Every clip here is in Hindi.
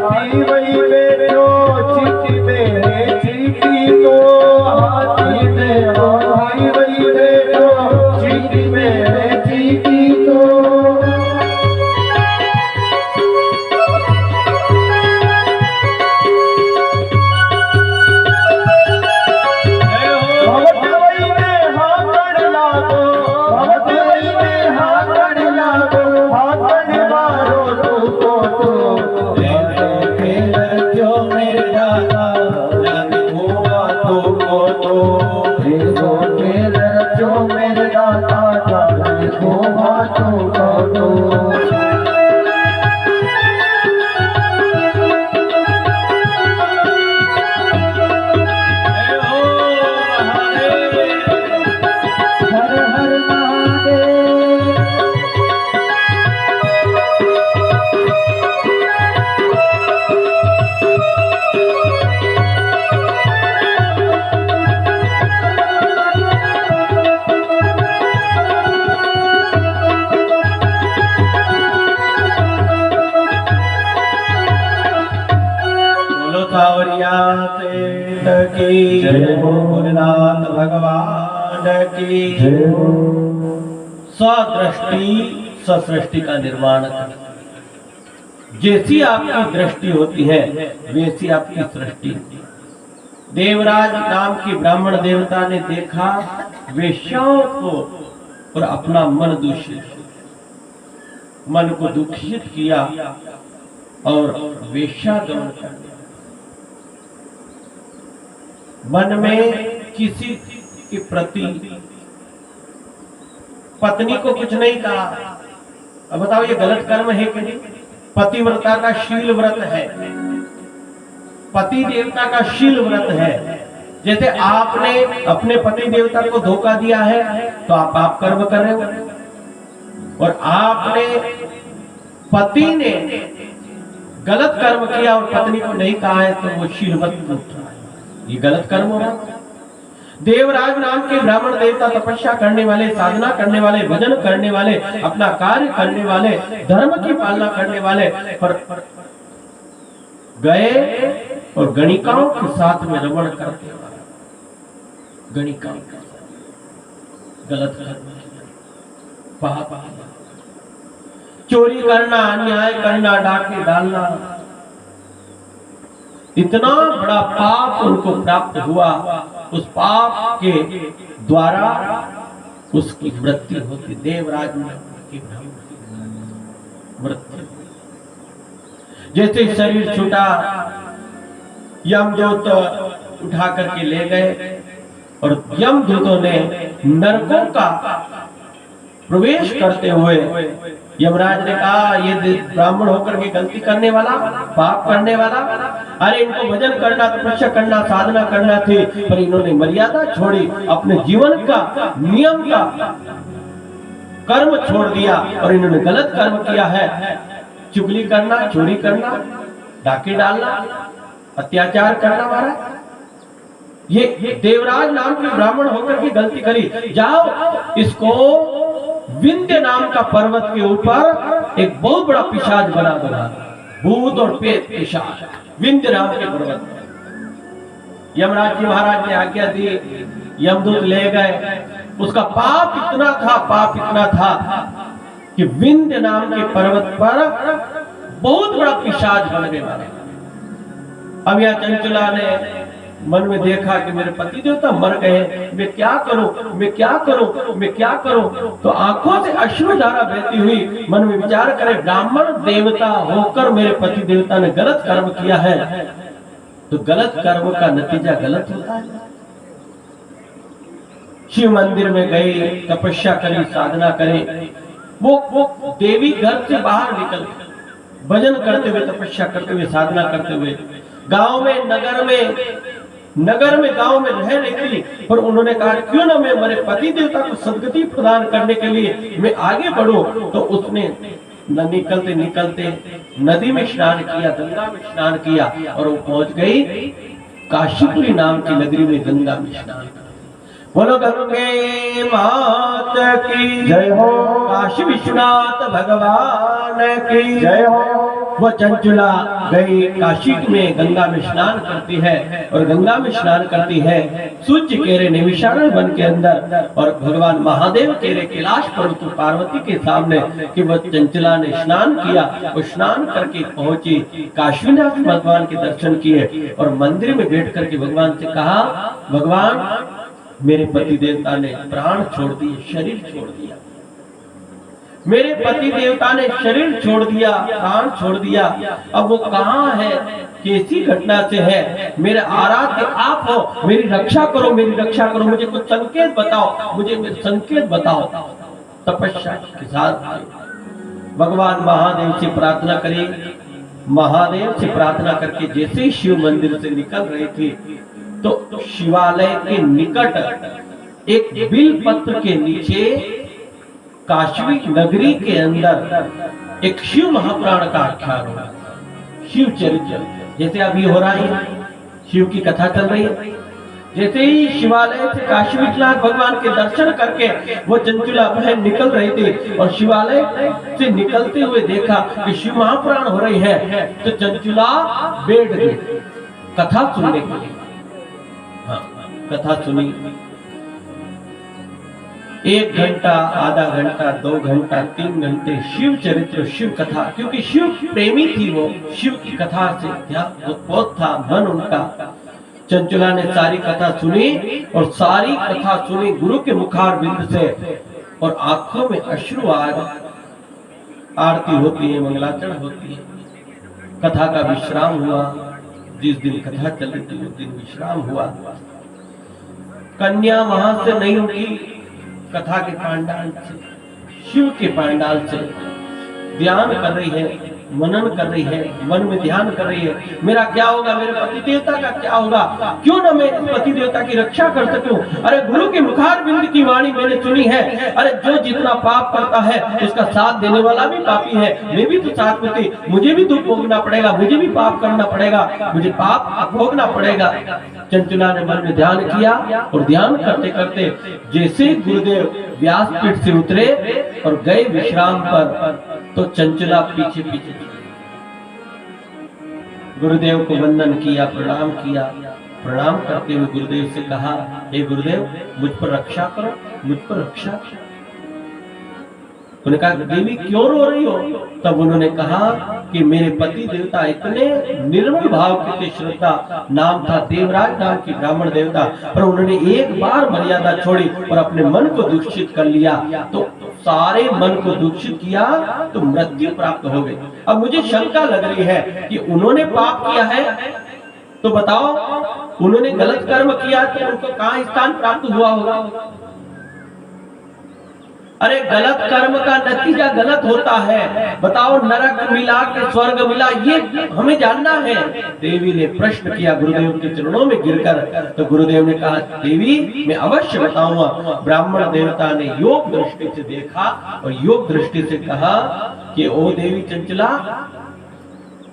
हाथी वही बैठो चीटी में चीटी तो हाथी देखो हाथी वही बैठो चीटी में चीटी तो की जय हो भोलेनाथ भगवान की जय हो। स्वदृष्टि सृष्टि का निर्माण कर, जैसी आपकी दृष्टि होती है वैसी आपकी सृष्टि। देवराज नाम की ब्राह्मण देवता ने देखा वेश्याओं को और अपना मन को दुखित किया और वेश्यागमन कर दिया। मन में किसी के प्रति पत्नी को कुछ नहीं कहा। अब बताओ ये गलत कर्म है कि नहीं? पतिव्रता का शील व्रत है, पति देवता का शील व्रत है। जैसे आपने अपने पति देवता को धोखा दिया है तो आप पाप कर्म कर रहे हो, और आपने पति ने गलत कर्म किया और पत्नी को नहीं कहा है तो वो शील व्रत, ये गलत कर्म हो रहा। देवराज नाम के ब्राह्मण देवता तपस्या करने वाले, साधना करने वाले, भजन करने वाले, अपना कार्य करने वाले, धर्म की पालना करने वाले पर गए और गणिकाओं के साथ में रमण करते वाले, गणिकाओं गलत कर्म, पाप, चोरी करना, अन्याय करना, डाके डालना, इतना बड़ा पाप उनको प्राप्त हुआ। उस पाप के द्वारा उसकी मृत्यु होती। देवराज की मृत्यु, जैसे शरीर छूटा, यमदूत उठा करके ले गए और यमदूतों ने नरकों का प्रवेश करते हुए यमराज ने कहा ये ब्राह्मण होकर के गलती करने वाला, पाप करने वाला, अरे इनको भजन करना, तपस्या करना, साधना करना थी, पर इन्होंने मर्यादा छोड़ी, अपने जीवन का नियम का कर्म छोड़ दिया और इन्होंने गलत कर्म किया है। चुगली करना, चोरी करना, डाके डालना, अत्याचार करना, मारा। ये देवराज नाम के ब्राह्मण होकर की गलती करी। जाओ इसको विंध्य नाम का पर्वत के ऊपर एक बहुत बड़ा पिशाच बना दो, भूत और पेट पिशाच, विंध्य नाम के पर्वत पर। यमराज जी महाराज ने आज्ञा दी, यमदूत ले गए। उसका पाप इतना था कि विंध्य नाम के पर्वत पर बहुत बड़ा पिशाच बन गया। अब यह चंचला ने मन में देखा कि मेरे पति देवता मर गए, मैं क्या करूं, मैं क्या करूं, मैं क्या करूं। तो आंखों से अश्रुधारा बहती हुई मन में विचार करे, ब्राह्मण देवता होकर मेरे पति देवता ने गलत कर्म किया है, तो गलत कर्म का नतीजा गलत होता है। शिव मंदिर में गई, तपस्या करी, साधना करे। वो देवी घर से बाहर निकल भजन करते हुए, तपस्या करते हुए, साधना करते हुए गांव में, नगर में गांव में रह रही थी, पर उन्होंने कहा क्यों ना मैं मेरे पति देवता को सदगति प्रदान करने के लिए मैं आगे बढ़ूं। तो उसने निकलते निकलते नदी में स्नान किया, गंगा में स्नान किया और वो पहुंच गई काशीपुरी नाम की नगरी में, गंगा में स्नान। बोलो गंगे मात की जय हो, काशी विश्वनाथ भगवान की जय हो। वह चंचुला गई काशी में गंगा में स्नान करती है और गंगा में स्नान करती है। सूर्य केरे निविषारण वन के अंदर और भगवान महादेव केरे कैलाश पर्वत पार्वती के सामने कि वह चंचला ने स्नान किया। वो स्नान करके पहुंची, काशीनाथ भगवान के दर्शन किए और मंदिर में बैठ करके भगवान से कहा, भगवान मेरे पति देवता ने प्राण छोड़ दिए, शरीर छोड़ दिया, मेरे पति देवता ने शरीर छोड़ दिया, प्राण छोड़ दिया। अब वो कहाँ है, कैसी घटना से है, मेरे आराध्य आप हो, मेरी रक्षा करो, मेरी रक्षा करो, मुझे कुछ संकेत बताओ, मुझे संकेत बताओ। तपस्या के साथ भगवान महादेव से प्रार्थना करी। महादेव से प्रार्थना करके जैसे ही शिव मंदिर से निकल रहे थे तो शिवालय के निकट एक बिल पत्र के नीचे काशी नगरी के अंदर एक शिव महापुराण का आख्यान हो, शिव चरित्र, जैसे अभी हो रहा है, शिव की कथा चल रही है। जैसे ही शिवालय से काशी विश्वनाथ भगवान के दर्शन करके वो चंचुला बहन निकल रही थी और शिवालय से निकलते हुए देखा कि शिव महापुराण हो रही है, तो चंचुला बैठ गई कथा सुनने के लिए। हाँ, कथा सुनी, 1 घंटा, आधा घंटा, 2 घंटा, 3 घंटे शिव चरित्र, शिव कथा, क्योंकि शिव प्रेमी थी वो, शिव की कथा से बहुत था मन उनका। चंचुला ने सारी कथा सुनी और सारी कथा सुनी गुरु के मुखार बिंद से और आंखों में अश्रु आ गए। आरती होती है, मंगलाचरण होती है, कथा का विश्राम हुआ। जिस दिन कथा चल रही थी उस दिन विश्राम हुआ। कन्या वहां से नहीं उठी, कथा के पांडाल से, शिव के पांडाल से ध्यान कर रही है, मनन कर रही है, मन में ध्यान कर रही है, मेरा क्या होगा, मेरे पति देवता का क्या होगा, क्यों ना मैं पति देवता की रक्षा कर सकूं। अरे गुरु के मुखार बिंद की वाणी मैंने सुनी है, अरे जो जितना पाप करता है उसका साथ देने वाला भी पापी है, मैं भी तो साथ में थी, मुझे भी दुख भोगना पड़ेगा, मुझे भी पाप करना पड़ेगा, मुझे पाप भोगना पड़ेगा। चंचुला ने मन में ध्यान किया और ध्यान करते करते जैसे गुरुदेव व्यासपीठ से उतरे और गए विश्राम पर, तो चंचुला पीछे पीछे गुरुदेव को वंदन किया, प्रणाम किया। प्रणाम करते हुए गुरुदेव से कहा, हे गुरुदेव मुझ पर रक्षा करो, मुझ पर रक्षा करो। उन्होंने कहा, देवी क्यों रो रही हो? तब उन्होंने कहा कि मेरे पति देवता इतने निर्मल भाव के थे, श्रद्धा, नाम था देवराज नाम की ब्राह्मण देवता, पर उन्होंने एक बार मर्यादा छोड़ी और अपने मन को दूषित कर लिया, तो सारे मन को दूषित किया तो मृत्यु प्राप्त हो गई। अब मुझे शंका लग रही है कि उन्होंने पाप किया है, तो बताओ उन्होंने गलत कर्म किया तो उनको कहां स्थान प्राप्त हुआ होगा? अरे गलत कर्म का नतीजा गलत होता है। बताओ नरक मिला कि स्वर्ग मिला, ये हमें जानना है। देवी ने प्रश्न किया गुरुदेव के चरणों में गिरकर, तो गुरुदेव ने कहा, देवी मैं अवश्य बताऊंगा। ब्राह्मण देवता ने योग दृष्टि से देखा और योग दृष्टि से कहा कि ओ देवी चंचला,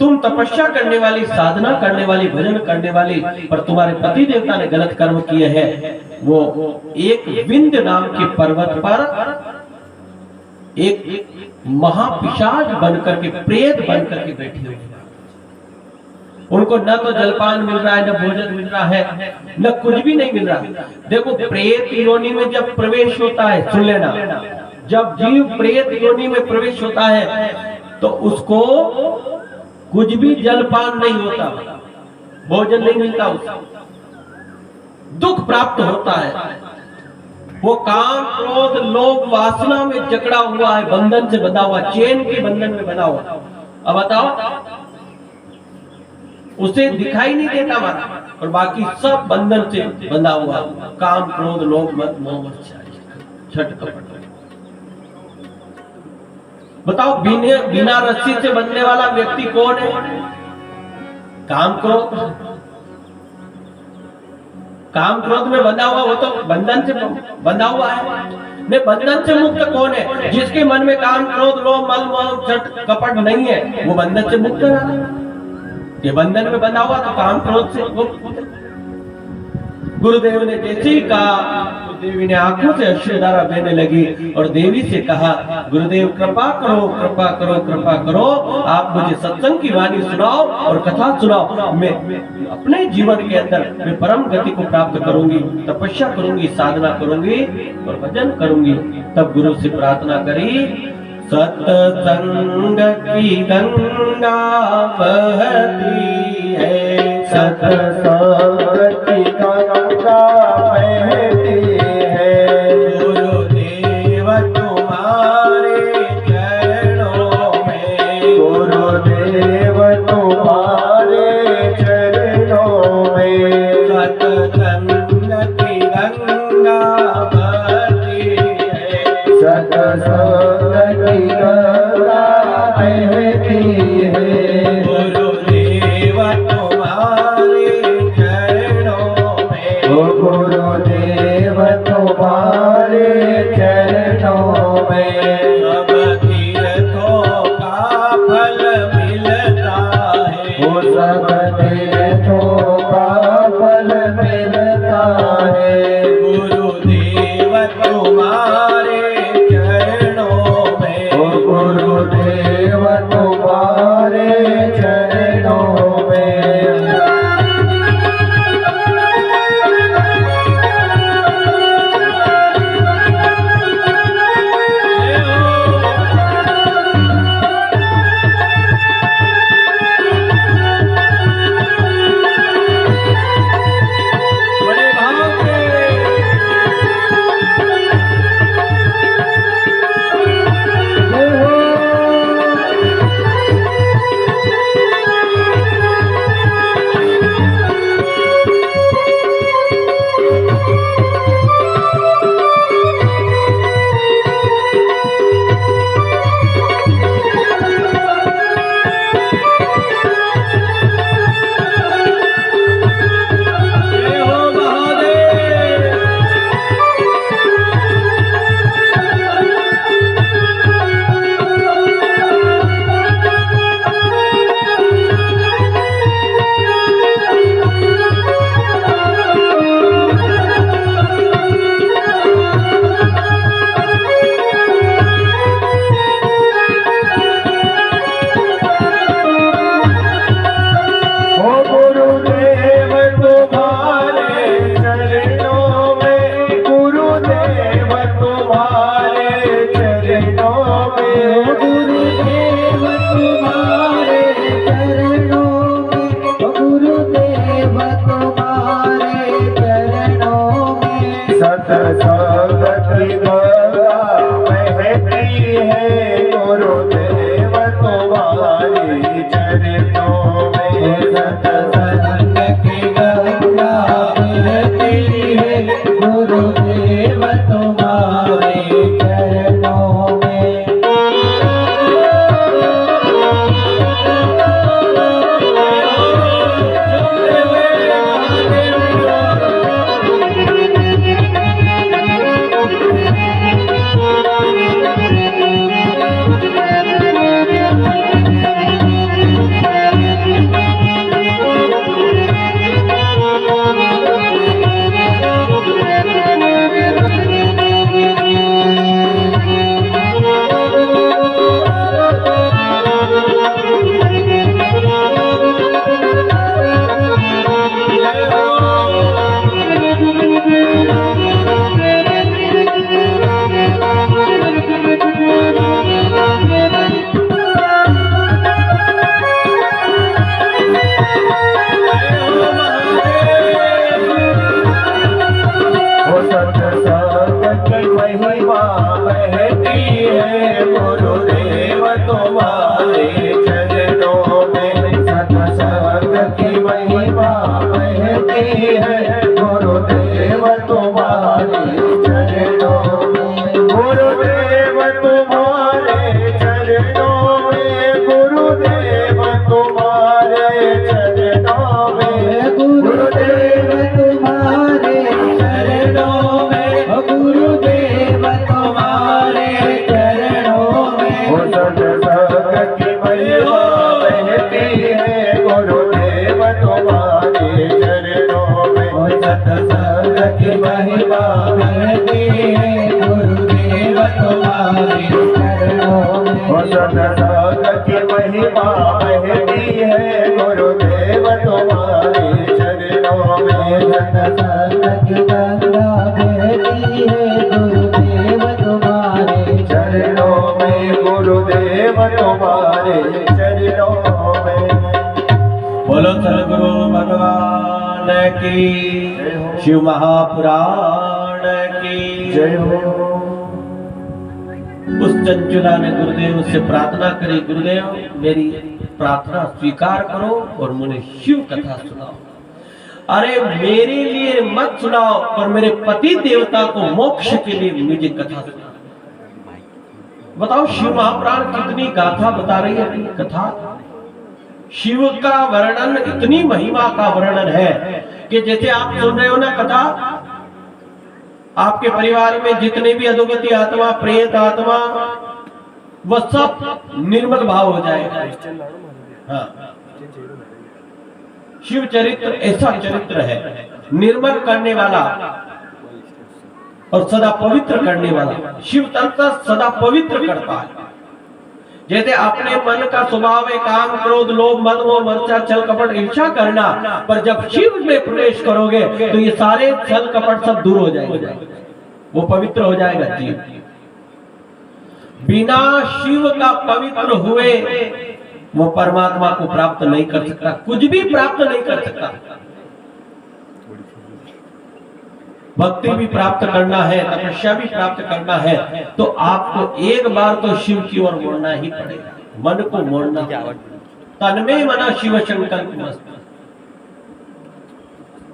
तुम तपस्या करने वाली, साधना करने वाली, भजन करने वाली, पर तुम्हारे पति देवता ने गलत कर्म किए हैं। वो एक विंध्य नाम के पर्वत पर एक महापिशाच बनकर के, प्रेत बनकर के बैठे हुए, उनको न तो जलपान मिल रहा है, न भोजन मिल रहा है, न कुछ भी नहीं मिल रहा। देखो प्रेत योनि में जब प्रवेश होता है, सुन लेना, जब जीव प्रेत योनि में प्रवेश होता है तो उसको कुछ भी जलपान नहीं होता, भोजन नहीं मिलता, उसको दुख प्राप्त होता है। वो काम, क्रोध, लोभ, वासना में जकड़ा हुआ है, बंधन से बंधा हुआ, चेन के बंधन में बंधा हुआ। अब बताओ, उसे दिखाई नहीं देता मारा, और बाकी सब बंधन से बंधा हुआ, काम, क्रोध, लोभ, मद, मोह, छठ, कपट। बताओ बिना रस्सी से बंधने वाला व्यक्ति कौन है? काम, क्रोध। काम क्रोध में बंधा हुआ वो तो बंधन से बंधा हुआ है। नहीं, बंधन से मुक्त कौन है? जिसके मन में काम, क्रोध, लोभ, मल, मोह, छठ, कपट नहीं है, वो बंधन से मुक्त है। ये बंधन में बंधा हुआ तो काम, क्रोध से मुक्त। गुरुदेव ने जैसे ही कहा देवी ने आंखों से अश्रुधारा बहने लगी और देवी से कहा, गुरुदेव कृपा करो, कृपा करो, कृपा करो, आप मुझे सत्संग की वाणी सुनाओ और कथा सुनाओ। मैं अपने जीवन के अंदर मैं परम गति को प्राप्त करूंगी, तपस्या करूंगी, साधना करूंगी और भजन करूंगी। तब गुरु से प्रार्थना करी, सत्संग की गंगा बहती है, सत्संग की गंगा बहती है, गुरुदेव तुम्हारे चरणों में, गुरुदेव तुम्हारे चरणों में, सत्संग की गंगा बहती है, सत्संग की गंगा बहती है, गुरुदेव तुम्हारे चरणों में, गुरुदेव तुम्हारे चरणों में, सब तीर्थों का फल मिलता है, वो सब तीर्थों का फल मिलता है, गुरुदेव तुम्हारे चरणों में, वो गुरुदेव तुम्हारे चरणों में, बड़े भाव से जय हो महादेव। वो गुरुदेव तुम्हारे चरणों में, गुरुदेव तुम्हारे चरणों में, गुरुदेव तुम्हारे चरणों में, गुरुदेव तुम्हारे चरणों में, सत्संग की गंगा बहती है, गुरुदेव तुम्हारे चरणों में, सत्संग की गंगा बहती है, गुरुदेव तुम्हारे चरणों में, वो सत्संग की महिमा बहती है, गुरुदेव तुम्हारे चरणों में, सत्संग की महिमा बहती है, गुरुदेव तुम्हारे चरणों में, गुरुदेव तुम्हारे चरणों में, गुरुदेव तुम्हारे चरणों में, गुरुदेव तुम्हारे चरणों में, गुरुदेव तुम्हारे चरणों में, वो सत्संग की महिमा बहती है, गुरुदेव तुम्हारे चरणों में, संग की गंगा बहती है गुरुदेव तुम्हारे चरणों में, गुरुदेव तुम्हारे चरणों में। बोलो सदगुरु भगवान की, शिव महापुराण की जय हो। उस चंचुला ने गुरुदेव से प्रार्थना करी, गुरुदेव मेरी प्रार्थना स्वीकार करो और मुझे शिव कथा सुनाओ। अरे मेरे लिए मत सुनाओ, पर मेरे पति देवता को मोक्ष के लिए मुझे कथा सुनाओ। बताओ शिव महापुराण कितनी गाथा बता रही है अपनी कथा। शिव का वर्णन, इतनी महिमा का वर्णन है कि जैसे आप सुन रहे हो ना कथा, आपके परिवार में जितने भी अधोगति आत्मा, प्रेत आत्मा, वह सब निर्मल भाव हो जाएगा। हाँ, शिव चरित्र ऐसा चरित्र है, निर्मल करने वाला और सदा पवित्र करने वाला। शिव तंत्र सदा पवित्र करता है। जैसे अपने मन का स्वभाव है काम, क्रोध, लोभ, मद, मोह, मर्चा, छल, कपट, ईर्ष्या करना, पर जब शिव में प्रवेश करोगे तो ये सारे छल कपट सब दूर हो जाएंगे, वो पवित्र हो जाएगा जीव। बिना शिव का पवित्र हुए वो परमात्मा को प्राप्त नहीं कर सकता, कुछ भी प्राप्त नहीं कर सकता। भक्ति भी प्राप्त करना है, तपस्या भी प्राप्त करना है, तो आपको एक बार तो शिव की ओर मोड़ना ही पड़ेगा। मन को मोड़ना, तन में मना शिव संकल्प मस्त।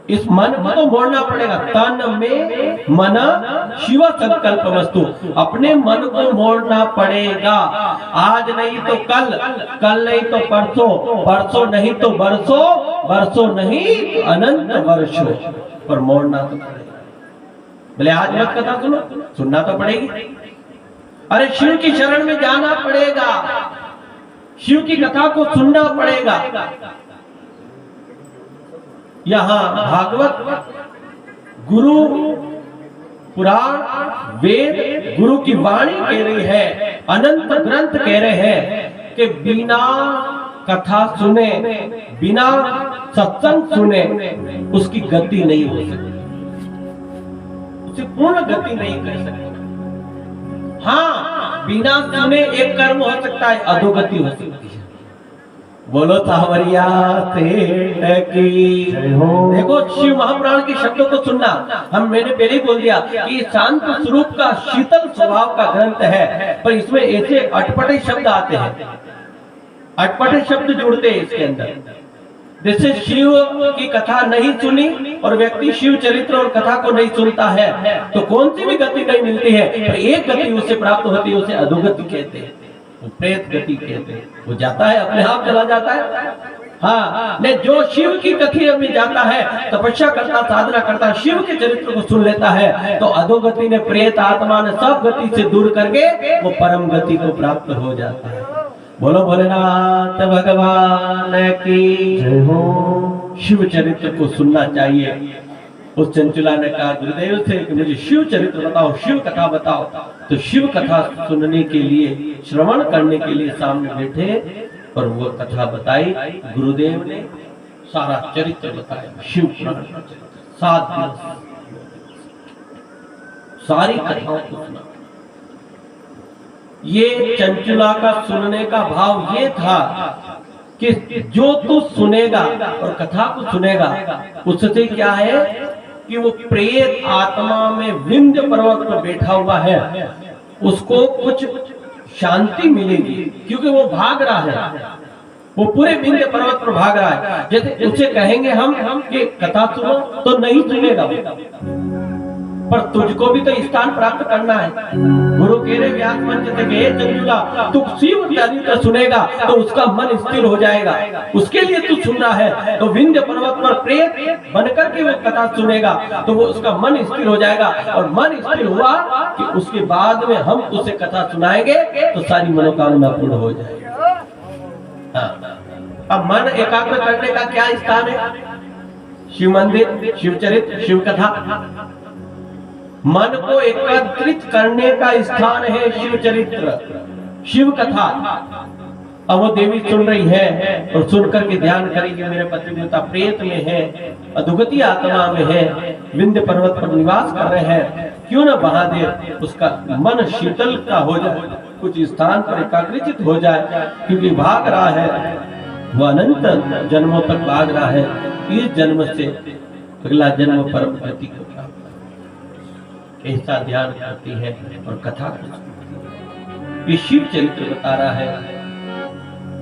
इस मन को तो मोड़ना पड़ेगा, तन में मना शिव संकल्प वस्तु। अपने मन को मोड़ना पड़ेगा। आज नहीं तो कल, कल नहीं तो परसों, परसों नहीं तो बरसों, बरसों नहीं तो अनंत वर्षों, पर मोड़ना तो पड़ेगा। बोले आज मत कथा सुनो, सुनना तो पड़ेगी। अरे शिव की शरण में जाना पड़ेगा, शिव की कथा को सुनना पड़ेगा। यहाँ भागवत, गुरु पुराण, वेद, गुरु की वाणी कह रही है, अनंत ग्रंथ कह रहे हैं कि बिना कथा सुने, बिना सत्संग सुने उसकी गति नहीं हो सकती, पूर्ण गति नहीं कर सकते। हाँ, बिना सुने एक कर्म हो सकता है, अधोगति हो सकती है। बोलो सावरिया सेठ की जय हो। देखो शिव महापुराण के शब्दों को सुनना, मैंने पहले ही बोल दिया कि शांत स्वरूप का शीतल स्वभाव का ग्रंथ है, पर इसमें ऐसे अटपटे शब्द आते हैं, अटपटे शब्द जुड़ते हैं इसके अंदर। जैसे शिव की कथा नहीं सुनी और व्यक्ति शिव चरित्र और कथा को नहीं सुनता है तो कौन सी भी गति नहीं मिलती है, पर एक गति उससे प्राप्त होती है, उसे अधोगति कहते हैं, वो प्रेत गति कहते हैं। वो जाता है, अपने आप चला जाता है। हाँ, नहीं जो शिव की कथी में जाता है, तपस्या करता, साधना करता, शिव के चरित्र को सुन लेता है, तो अधोगति ने, प्रेत आत्मा ने सब गति से दूर करके वो परम गति को प्राप्त हो जाता है। बोलो भोलेनाथ भगवान की जय हो। शिव चरित्र को सुनना चाहिए। उस चंचुला ने कहा गुरुदेव से कि मुझे शिव चरित्र बताओ, शिव कथा बताओ। तो शिव कथा सुनने के लिए, श्रवण करने के लिए सामने बैठे और वो कथा बताई। गुरुदेव ने सारा चरित्र बताया, शिव पुराण का चरित्र 7 दिवस सारी कथाओं को सुना। ये चंचुला का सुनने का भाव ये था कि जो तू सुनेगा और कथा को सुनेगा, उससे क्या है कि वो प्रेत आत्मा में विंध्य पर्वत पर बैठा हुआ है, उसको कुछ शांति मिलेगी, क्योंकि वो भाग रहा है, वो पूरे विंध्य पर्वत पर भाग रहा है। जैसे उसे कहेंगे हम कि कथा सुनो, तो नहीं सुनेगा, पर तुझको भी तो स्थान प्राप्त करना है। गुरु कह रहे व्यास मंच से हे चंचुला, तू शिव चरित्र सुनेगा तो उसका मन स्थिर हो जाएगा, उसके लिए तू सुन रहा है। तो विंध्य पर्वत पर प्रेत बनकर के वो कथा सुनेगा तो वो उसका मन स्थिर हो जाएगा, और मन स्थिर हुआ कि उसके बाद में हम उसे कथा सुनाएंगे तो सारी मनोकामना पूर्ण हो जाएगी। हाँ, अब मन एकाग्र करने का क्या स्थान है? शिव मंदिर, शिव चरित्र, शिव कथा। मन को एकत्रित करने का स्थान है शिव चरित्र, शिव कथा। अब वो देवी सुन रही है और सुन करके ध्यान करेगी, मेरे पति देवता प्रेत में है, अधोगति आत्मा में है, विंध्य पर्वत पर निवास कर रहे हैं, क्यों ना महादेव उसका मन शीतलता हो जाए, कुछ स्थान पर एकाग्रचित हो जाए, क्योंकि भाग रहा है, वो अनंत जन्मों तक भाग रहा है, इस जन्म से अगला जन्म परम गति को प्राप्त, ऐसा ध्यान करती है और कथा ये शिव चरित्र बता रहा है।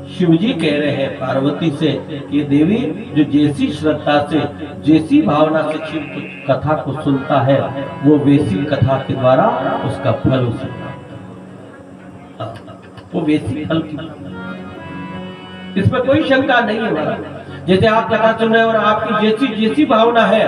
शिव जी कह रहे हैं पार्वती से कि देवी जो जैसी श्रद्धा से, जैसी भावना से शिव कथा को सुनता है, वो वैसी कथा के द्वारा उसका फल उसे, वो वैसी फल की, इसमें कोई शंका नहीं है हमारा। जैसे आप कथा सुन रहे हैं और आपकी जैसी जैसी भावना है,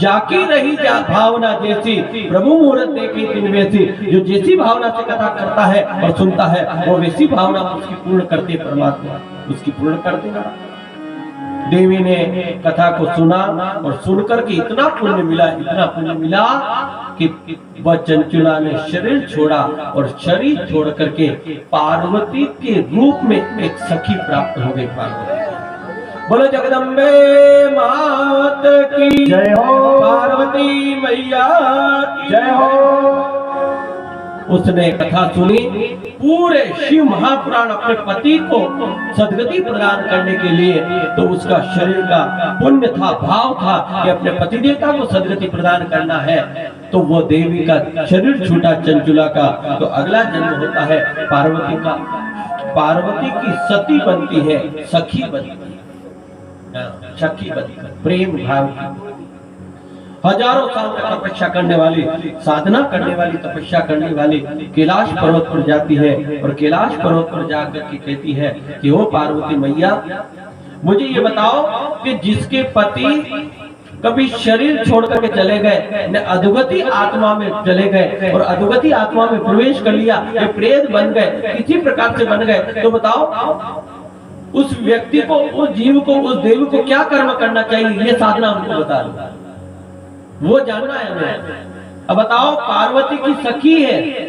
जाकी रही भावना जैसी, प्रभु मुहूर्त देखी दिन वैसी, जो जैसी भावना से कथा करता है और सुनता है, वो वैसी भावना उसकी पूर्ण करती है परमात्मा, उसकी पूर्ण कर देगा। देवी ने कथा को सुना और सुनकर के इतना पुण्य मिला, इतना पुण्य मिला कि वह चंचुला ने शरीर छोड़ा और शरीर छोड़ करके पार्वती के रूप में एक सखी प्राप्त हो गई। पार्वती बोलो जगदम्बे मात की जय हो, पार्वती मैया की जय हो। उसने कथा सुनी, पूरे शिव महापुराण अपने पति को सदगति प्रदान करने के लिए, तो उसका शरीर का पुण्य था, भाव था कि अपने पति देवता को सदगति प्रदान करना है, तो वो देवी का शरीर छूटा चंचुला का, तो अगला जन्म होता है पार्वती का, पार्वती की सती बनती है, सखी बनती है, सखी बनती है, प्रेम भाव की, हजारों साल तक तपस्या करने वाली, साधना करने वाली, तपस्या करने वाली कैलाश पर्वत पर जाती है और कैलाश पर्वत पर जाकर के कहती है कि ओ पार्वती मैया, मुझे ये बताओ कि जिसके पति कभी शरीर छोड़ करके चले गए, न अधोगति आत्मा में चले गए और अधोगति आत्मा में प्रवेश कर लिया, ये प्रेत बन गए, किसी प्रकार से बन गए, तो बताओ उस व्यक्ति को, उस जीव को, उस देव को क्या कर्म करना चाहिए, ये साधना हमको बता दो, वो जानना है हमें। अब बताओ, पार्वती की सखी है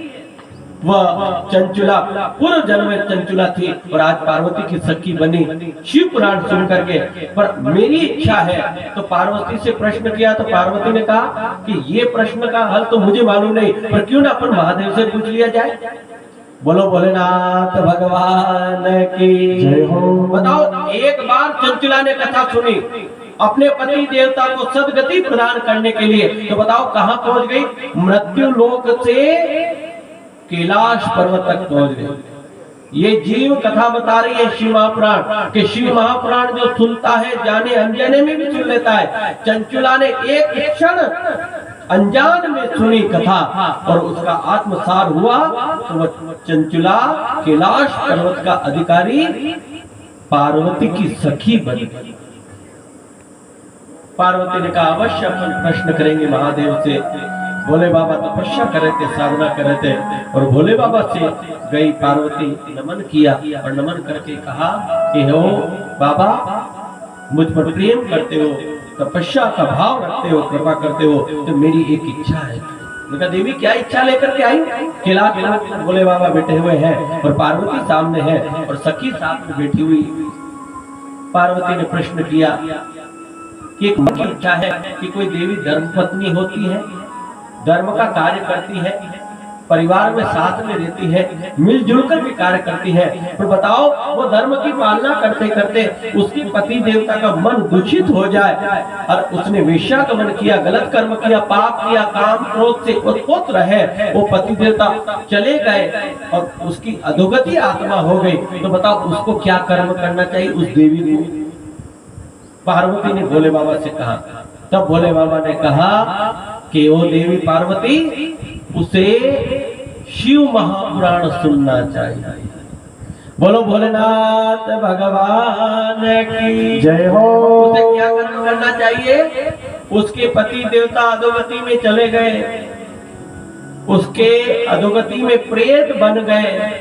वह चंचुला, पूर्व जन्म में चंचुला थी और आज पार्वती की सखी बनी शिव पुराण सुन करके। पर मेरी इच्छा है, तो पार्वती से प्रश्न किया, तो पार्वती ने कहा कि ये प्रश्न का हल तो मुझे मालूम नहीं, पर क्यों ना अपन महादेव से पूछ लिया जाए। बोलो भोलेनाथ भगवान की जय हो। बताओ, एक बार चंचुला ने कथा सुनी अपने पति देवता को सदगति प्रदान करने के लिए, तो बताओ कहां पहुंच गई, मृत्यु लोक से कैलाश पर्वत तक पहुंच गई। ये जीव कथा बता रही है शिव महापुराण, कि शिव महापुराण जो सुनता है जाने अनजाने में भी सुन लेता है। चंचुला ने एक क्षण अनजान में सुनी कथा और उसका आत्मसार हुआ, तो वह चंचुला कैलाश पर्वत का अधिकारी पार्वती की सखी बनी। पार्वती ने कहा अवश्य अपन प्रश्न करेंगे महादेव से। भोले बाबा तपस्या कर रहे थे, साधना कर रहे थे और भोले बाबा से गई पार्वती, नमन किया और नमन करके कहा कि हो बाबा, मुझ पर प्रेम करते हो, तपस्या का भाव रखते हो, कृपा करते हो, तो मेरी एक इच्छा है। कहा देवी क्या इच्छा लेकर के आई। कैलाश में भोले बाबा बैठे हुए हैं और पार्वती सामने है और सखी साथ में बैठी हुई। पार्वती ने प्रश्न किया कि एक मन की इच्छा है कि कोई देवी धर्म पत्नी होती है, धर्म का कार्य करती है, परिवार में साथ में रहती है, मिलजुल कर भी कार्य करती है, तो बताओ वो धर्म की पालना करते करते उसके पति देवता का मन दूषित हो जाए और उसने वेश्या का मन किया, गलत कर्म किया, पाप किया, काम क्रोध से उत्पन्न रहे, वो पति देवता चले गए और उसकी अधोगति आत्मा हो गई, तो बताओ उसको क्या कर्म करना चाहिए उस देवी को। पार्वती ने भोले बाबा से कहा, तब भोले बाबा ने कहा कि वो देवी पार्वती, उसे शिव महापुराण सुनना चाहिए। बोलो भोलेनाथ भगवान की जय हो। उसे क्या करना चाहिए, उसके पति देवता अधोगति में चले गए, उसके अधोगति में प्रेत बन गए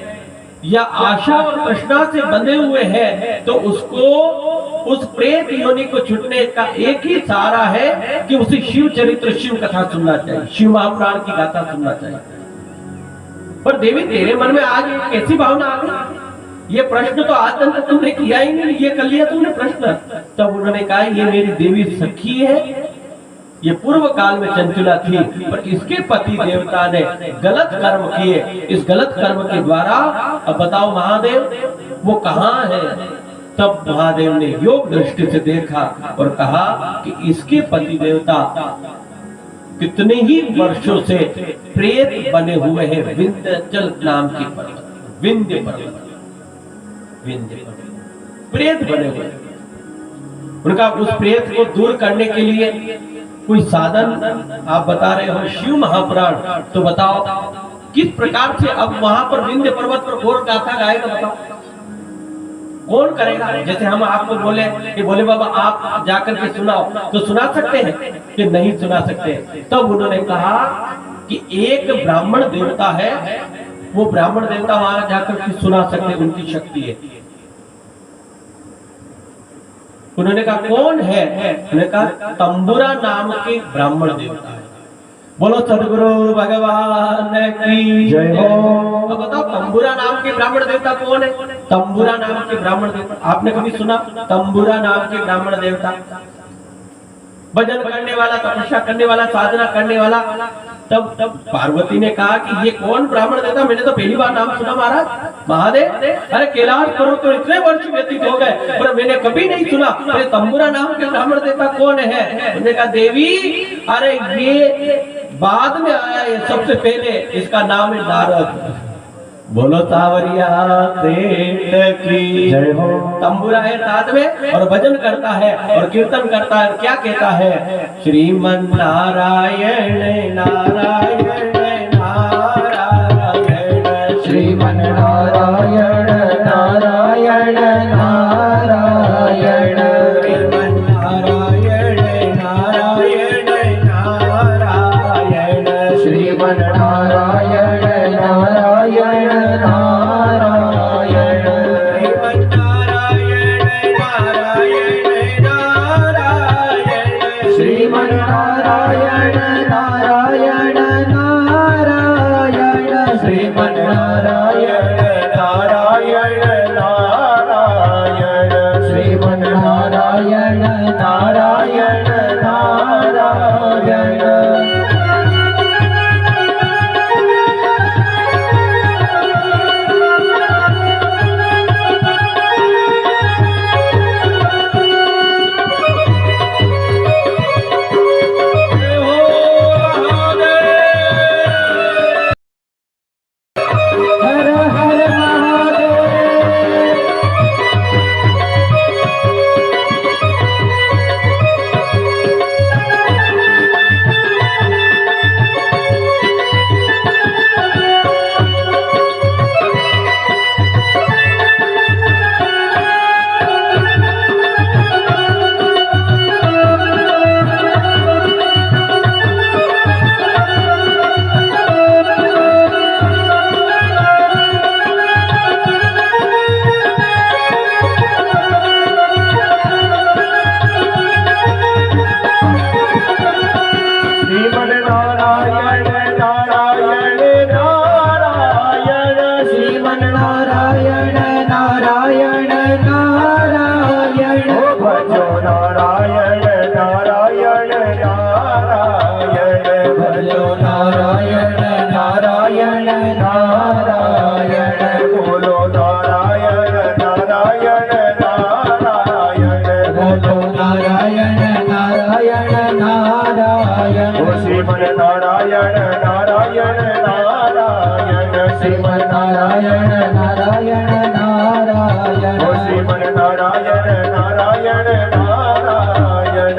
या आशा और तृष्णा से बंधे हुए हैं, तो उसको उस प्रेत योनि को छूटने का एक ही सहारा है कि उसे शिव चरित्र, शिव कथा सुनना चाहिए, शिव महापुराण की गाथा सुनना चाहिए। पर देवी तेरे मन में आज कैसी भावना आ गई, ये प्रश्न तो आज तक तुमने किया ही नहीं, ये कर लिया तुमने प्रश्न। तब उन्होंने कहा ये मेरी देवी सखी है, ये पूर्व काल में चंचला थी, पर इसके पति देवता ने गलत कर्म किए। इस गलत कर्म के द्वारा अब बताओ महादेव वो कहाँ है। तब महादेव ने योग दृष्टि से देखा और कहा कि इसके पति देवता कितने ही वर्षों से प्रेत बने हुए हैं विंध्याचल नाम की पर्वत, विंध्य पर्वत, विंध्य पर्वत प्रेत बने हुए। उनका उस प्रेत को दूर करने के लिए कोई साधन आप बता रहे हो शिव महापुराण, तो बताओ किस प्रकार से अब वहां पर विंध्य पर्वत पर घोर गाथा गाएगा, बताओ कौन करेगा। जैसे हम आपको बोले कि बोले बाबा आप जाकर के सुनाओ, तो सुना सकते हैं कि नहीं सुना सकते। तब उन्होंने कहा कि एक ब्राह्मण देवता है, वो ब्राह्मण देवता वहां जाकर के सुना सकते, उनकी शक्ति है। उन्होंने कहा कौन है, उन्होंने कहा तंबुरा नाम के ब्राह्मण देवता है। बोलो सदगुरु भगवान की जय हो। अब बताओ तंबुरा नाम के ब्राह्मण देवता कौन है। तंबुरा नाम के ब्राह्मण देवता आपने कभी सुना, तंबुरा नाम के ब्राह्मण देवता, भजन करने वाला, तपस्या करने वाला, साधना करने वाला। तब पार्वती ने कहा कि ये कौन ब्राह्मण देवता, मैंने तो पहली बार नाम सुना महाराज महादेव। अरे कैलाश पर्वत तो इतने वर्ष व्यतीत हो गए पर मैंने कभी नहीं सुना, अरे तंबुरा नाम के ब्राह्मण देवता कौन है। उन्होंने कहा देवी अरे ये बाद में आया, ये सबसे पहले इसका नाम है नारद। बोलो सावरिया सेठ की जय हो। तंबुरा है साथ में और भजन करता है और कीर्तन करता है, क्या कहता है श्रीमन नारायण नारायण नारायण, श्रीमन नारायण नारायण नारायण, श्रीमन नारायण नारायण नारायण, श्रीमन नारायण नारायण नारायण, श्रीमन नारायण नारायण नारायण, श्रीमन नारायण नारायण नारायण, श्रीमन नारायण नारायण नारायण, श्रीमन नारायण नारायण नारायण। हर हर महादेव। श्रीमन नारायण नारायण नारायण, श्रीमन नारायण नारायण नारायण, ओ भजो नारायण नारायण नारायण, भजो नारायण नारायण नारायण, बोलो नारायण नारायण नारायण, बोलो नारायण नारायण नारायण, ओ श्रीमन नारायण नारायण नारायण, श्रीमन नारायण नारायण नारायण, ओ श्रीमन नारायण नारायण नारायण।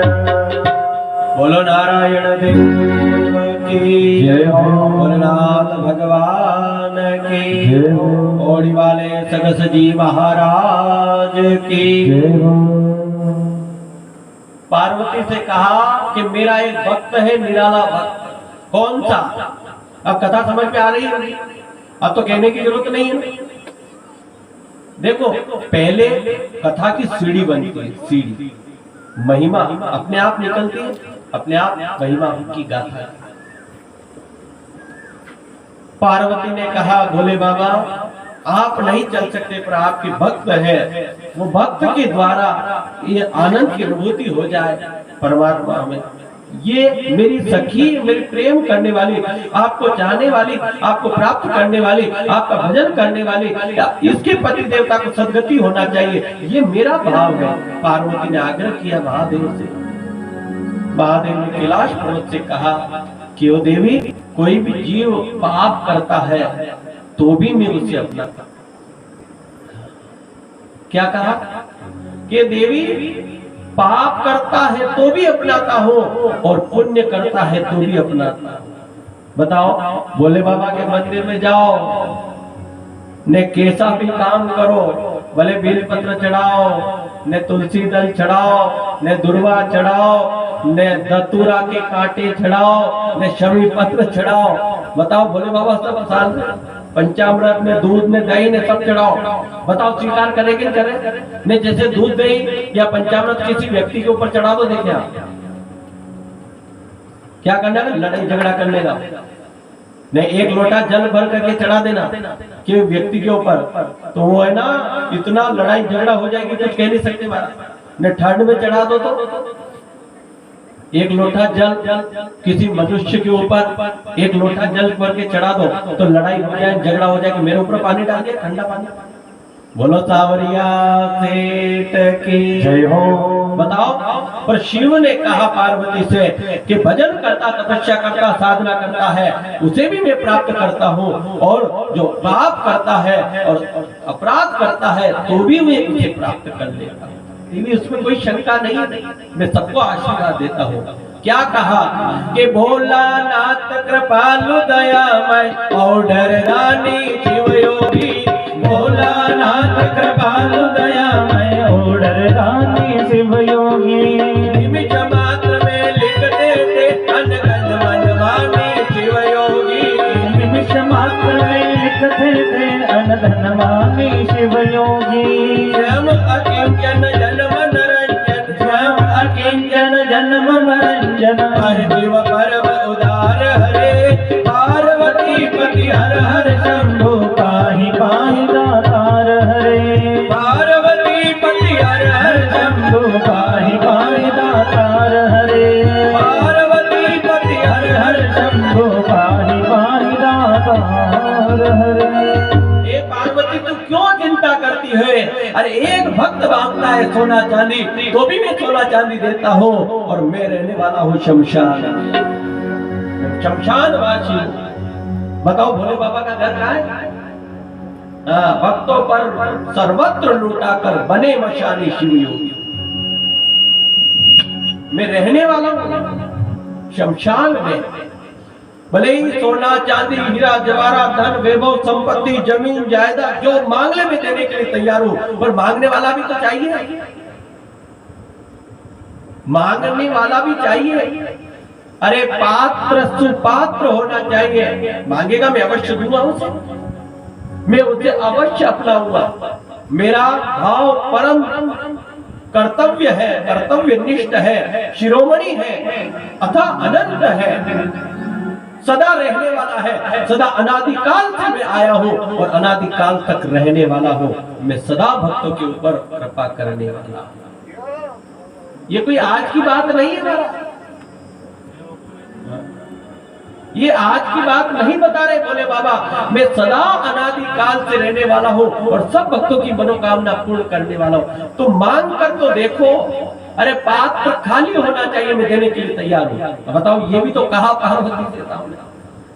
बोलो नारायण देव की जय हो। भोलेनाथ भगवान की जय हो। ओड़ी वाले सगस जी महाराज की जय हो। पार्वती से कहा कि मेरा एक भक्त है निराला भक्त। कौन सा? अब कथा समझ में आ रही है, अब तो कहने की जरूरत नहीं है। देखो पहले कथा की सीढ़ी बनती है, सीढ़ी महिमा अपने आप निकलती है, अपने आप महिमा की गाथा। पार्वती ने कहा भोले बाबा आप नहीं चल सकते, पर आपके भक्त है, वो भक्त के द्वारा ये आनंद की अनुभूति हो जाए परमात्मा में। ये मेरी सखी, मेरी प्रेम करने वाली, आपको चाहने वाली, आपको प्राप्त करने वाली, आपका भजन करने वाली, इसके पति देवता को सदगति होना चाहिए, ये मेरा भाव है। पार्वती ने आग्रह किया महादेव से। महादेव ने कैलाश पर्वत से कहा कि ओ देवी, कोई भी जीव पाप करता है तो भी मैं उसे अपनाता। क्या कहा कि देवी, पाप करता है तो भी अपनाता हो और पुण्य करता है तो भी अपनाता। बताओ, भोले बाबा के मंदिर में जाओ, ने कैसा भी काम करो, भले बेलपत्र चढ़ाओ, ने तुलसी दल चढ़ाओ, ने दुर्वा चढ़ाओ, ने दतूरा के कांटे चढ़ाओ, ने शमी पत्र चढ़ाओ, बताओ भोले बाबा सब साल पंचामृत में, दूध में, दही ने सब चढ़ाओ, बताओ स्वीकार करेंगे नहीं करे? ने जैसे दूध दही या पंचामृत किसी व्यक्ति के ऊपर चढ़ा दो, देखिए आप क्या करना है, लड़ाई झगड़ा करने का। ने एक लोटा जल भर करके चढ़ा देना कि व्यक्ति के ऊपर, तो वो है ना, इतना लड़ाई झगड़ा हो जाएगी कुछ कह नहीं सकते महाराज। ने ठंड में चढ़ा दो तो एक लोटा जल किसी मनुष्य के ऊपर एक लोटा जल भर के चढ़ा दो तो लड़ाई हो जाए, झगड़ा हो जाए कि मेरे ऊपर पानी डाल दिया, ठंडा पानी। बोलो सावरिया सेठ की जय हो। बताओ, पर शिव ने कहा पार्वती से कि भजन करता, तपस्या करता, साधना करता है, उसे भी मैं प्राप्त करता हूँ, और जो पाप करता है और अपराध करता है तो भी मैं उसे प्राप्त कर लेता हूँ। उसमें कोई शंका नहीं, मैं सबको आशीर्वाद देता हूँ। क्या कहा कि भोलानाथ कृपालु दयामय औढर दानी शिव योगी, भोलानाथ कृपालु दयामय औढर दानी शिव योगी, निमिष मात्र में लिख देते अनगन मनमानी शिव योगी, निमिष मात्र में लिख देते अनगन मानी शिव योगी, श्याम अकिंचन जन्म नरंजन, श्याम अकिंचन जन्म नरंजन, हर जीव परम उदार हरे, पार्वती पति हर हर शंभु पाहि पाहि दातार हरे, पार्वती पति हर हर शंभु पाहि पाहि दातार हरे, पार्वती पति हर हर शंभु पाहि पाहि दातार हरे। पार्वती तू क्यों चिंता करती है? अरे एक भक्त मांगता है सोना चांदी तो भी मैं सोना चांदी देता हूँ, और मैं रहने वाला हूँ शमशान, शमशानवासी। बताओ भोले बाबा का घर कहाँ है? भक्तों पर सर्वत्र लूटा कर बने मशानी शिव योगी। मैं रहने वाला हूँ शमशान में, भले ही सोना चांदी हीरा जवाहरात धन वैभव संपत्ति जमीन जायदाद जो मांग ले मैं देने के लिए तैयार हूं, पर मांगने वाला भी तो चाहिए, मांगने वाला भी चाहिए। अरे पात्र सुपात्र होना चाहिए, मांगेगा मैं अवश्य दूंगा उसे, मैं उसे अवश्य अपनाऊंगा। मेरा भाव परम कर्तव्य है, कर्तव्य निष्ठ है, शिरोमणि है, अथा अनंत है, सदा रहने वाला है, सदा अनादिकाल से मैं आया हूँ और अनादिकाल तक रहने वाला हूँ। मैं सदा भक्तों के ऊपर कृपा करने वाला हूँ। ये कोई आज की बात नहीं है मेरा, ये आज की बात नहीं बता रहे भोले बाबा, मैं सदा अनादिकाल से रहने वाला हूँ और सब भक्तों की मनोकामना पूर्ण करने वाला हूँ। तो मांग कर तो देखो, अरे पात्र खाली होना चाहिए, मैं देने के लिए तैयार हूँ। बताओ, ये भी तो कहा पार्वती से सामने,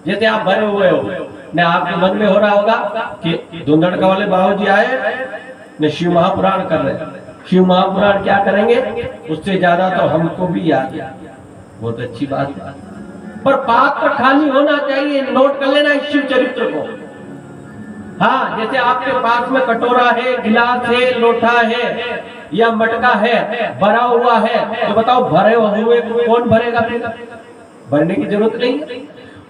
जैसे आप भरे हुए हो न, आपके मन में हो रहा होगा कि धुंधड़का वाले बाबूजी आए न शिव महापुराण कर रहे हैं। शिव महापुराण क्या करेंगे, उससे ज्यादा तो हमको भी याद है, बहुत अच्छी बात है, पर पात्र खाली होना चाहिए। नोट कर लेना इस शिव चरित्र को। हाँ, जैसे आपके पास में कटोरा है, गिलास है, लोटा है या मटका है, भरा हुआ है, तो बताओ भरे हुए कौन भरेगा? फिर भरने की जरूरत नहीं है।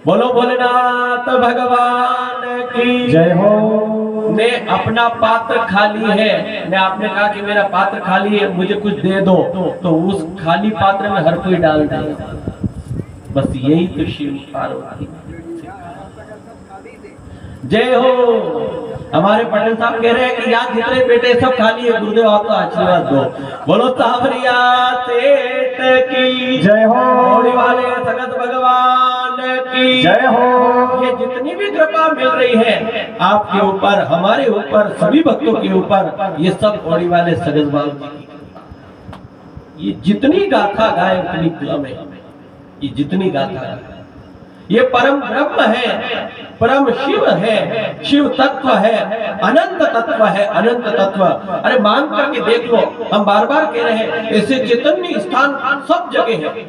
बोलो भोलेनाथ भगवान की जय हो। ने अपना पात्र खाली है, ने आपने कहा कि मेरा पात्र खाली है, मुझे कुछ दे दो, तो उस खाली पात्र में हर कोई डाल देगा। बस यही तो शिव पार्वती जय हो। हमारे पटेल साहब कह रहे हैं कि यहाँ जितने बेटे सब खाली है, गुरुदेव आप तो आशीर्वाद दो। बोलो सावरिया सेठ की जय हो। होने वाले सगत भगवान की जय हो। ये जितनी भी कृपा मिल रही है आपके ऊपर, हमारे ऊपर, सभी भक्तों के ऊपर, ये सब होने वाले सगत बाबू जी की कृपा। ये जितनी गाथा गाए उतनी कम है। ये जितनी गाथा गाए, ये परम ब्रह्म है, परम शिव है, शिव तत्व है, अनंत तत्व है, अनंत तत्व। अरे मान करके देख लो, हम बार बार कह रहे हैं ऐसे चैतन्य स्थान सब जगह है।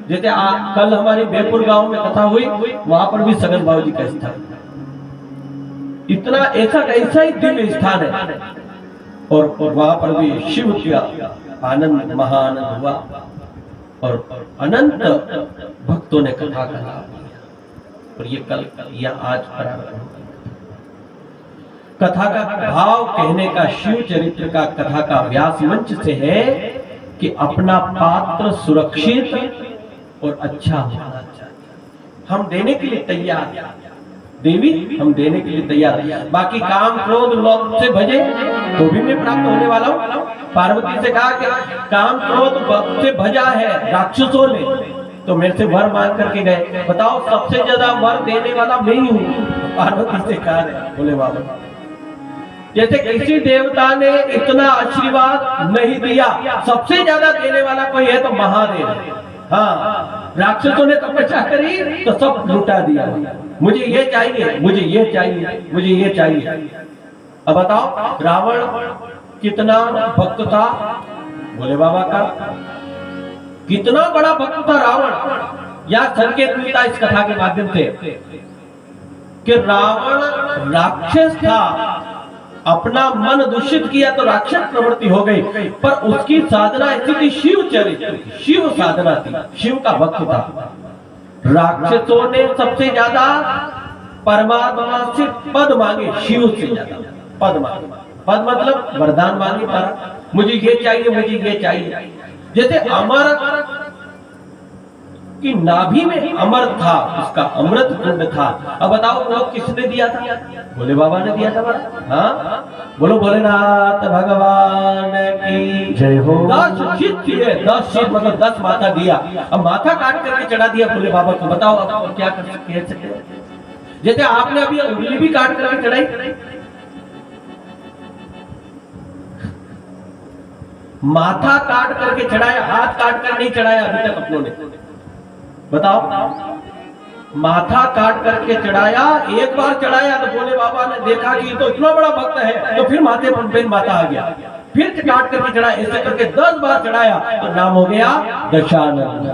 जैसे कल हमारी बेपुर गांव में कथा हुई, वहां पर भी सगत बाबू जी का स्थान, इतना ऐसा ही दिव्य स्थान है। और वहां पर भी शिव का आनंद, महाआनंद हुआ और अनंत भक्तों ने कथा कहा। और ये कल या आज प्रारंभ, कथा का भाव कहने का, शिव चरित्र का, कथा का व्यास मंच से है कि अपना पात्र सुरक्षित और अच्छा होना चाहिए। हम देने के लिए तैयार, देवी हम देने के लिए तैयार। बाकी काम क्रोध लोभ से भजे तो भी मैं प्राप्त होने वाला हूँ। पार्वती से कहा कि काम क्रोध से भजा है राक्षसों ने, तो मेरे से वर मांग करके गए। बताओ सबसे ज्यादा वर देने वाला मैं ही हूँ। पार्वती से कहा है बोले बाबा, जैसे किसी देवता ने इतना आशीर्वाद नहीं दिया, सबसे ज्यादा देने वाला कोई है तो महादेव। हाँ, राक्षसों ने तपस्या करी तो सब लुटा दिया। मुझे ये चाहिए, मुझे ये चाहिए, मुझे ये चाहिए। अब बताओ रावण कितना भक्त था भोले बाबा का, कितना बड़ा भक्त था रावण। यह संकेत मिलता इस कथा के माध्यम से कि रावण राक्षस था, अपना मन दूषित किया तो राक्षस प्रवृत्ति हो गई, पर उसकी साधना ऐसी थी शिव चरित्र, शिव साधना थी, शिव का भक्त था। राक्षसों ने सबसे ज्यादा परमात्मा से पद मांगे, शिव से ज्यादा पद मांगे। पद मतलब वरदान मांगे, पर मुझे ये चाहिए, मुझे ये चाहिए। जैसे अमर की नाभि में अमर था, उसका अमृत कुंड था। अब बताओ वो किसने दिया था? भोले बाबा ने दिया था। हाँ, बोलो भोलेनाथ भगवान की जय हो। 10 शीत दिए, 10 शीत मतलब 10 माथा दिया। अब माथा काट करके चढ़ा दिया भोले बाबा को। बताओ अब क्या कर सकते हैं? जैसे आपने अभी उंगली भी काट करके चढ़ाई, माथा काट करके चढ़ाया, हाथ काट कर नहीं चढ़ाया अभी तक अपनों ने। बताओ, माथा काट करके चढ़ाया, एक बार चढ़ाया तो भोले बाबा ने देखा कि तो इतना बड़ा भक्त है, तो फिर माथे पर माथा आ गया, फिर काट करके चढ़ाया, ऐसे करके 10 बार चढ़ाया तो नाम हो गया दशानन।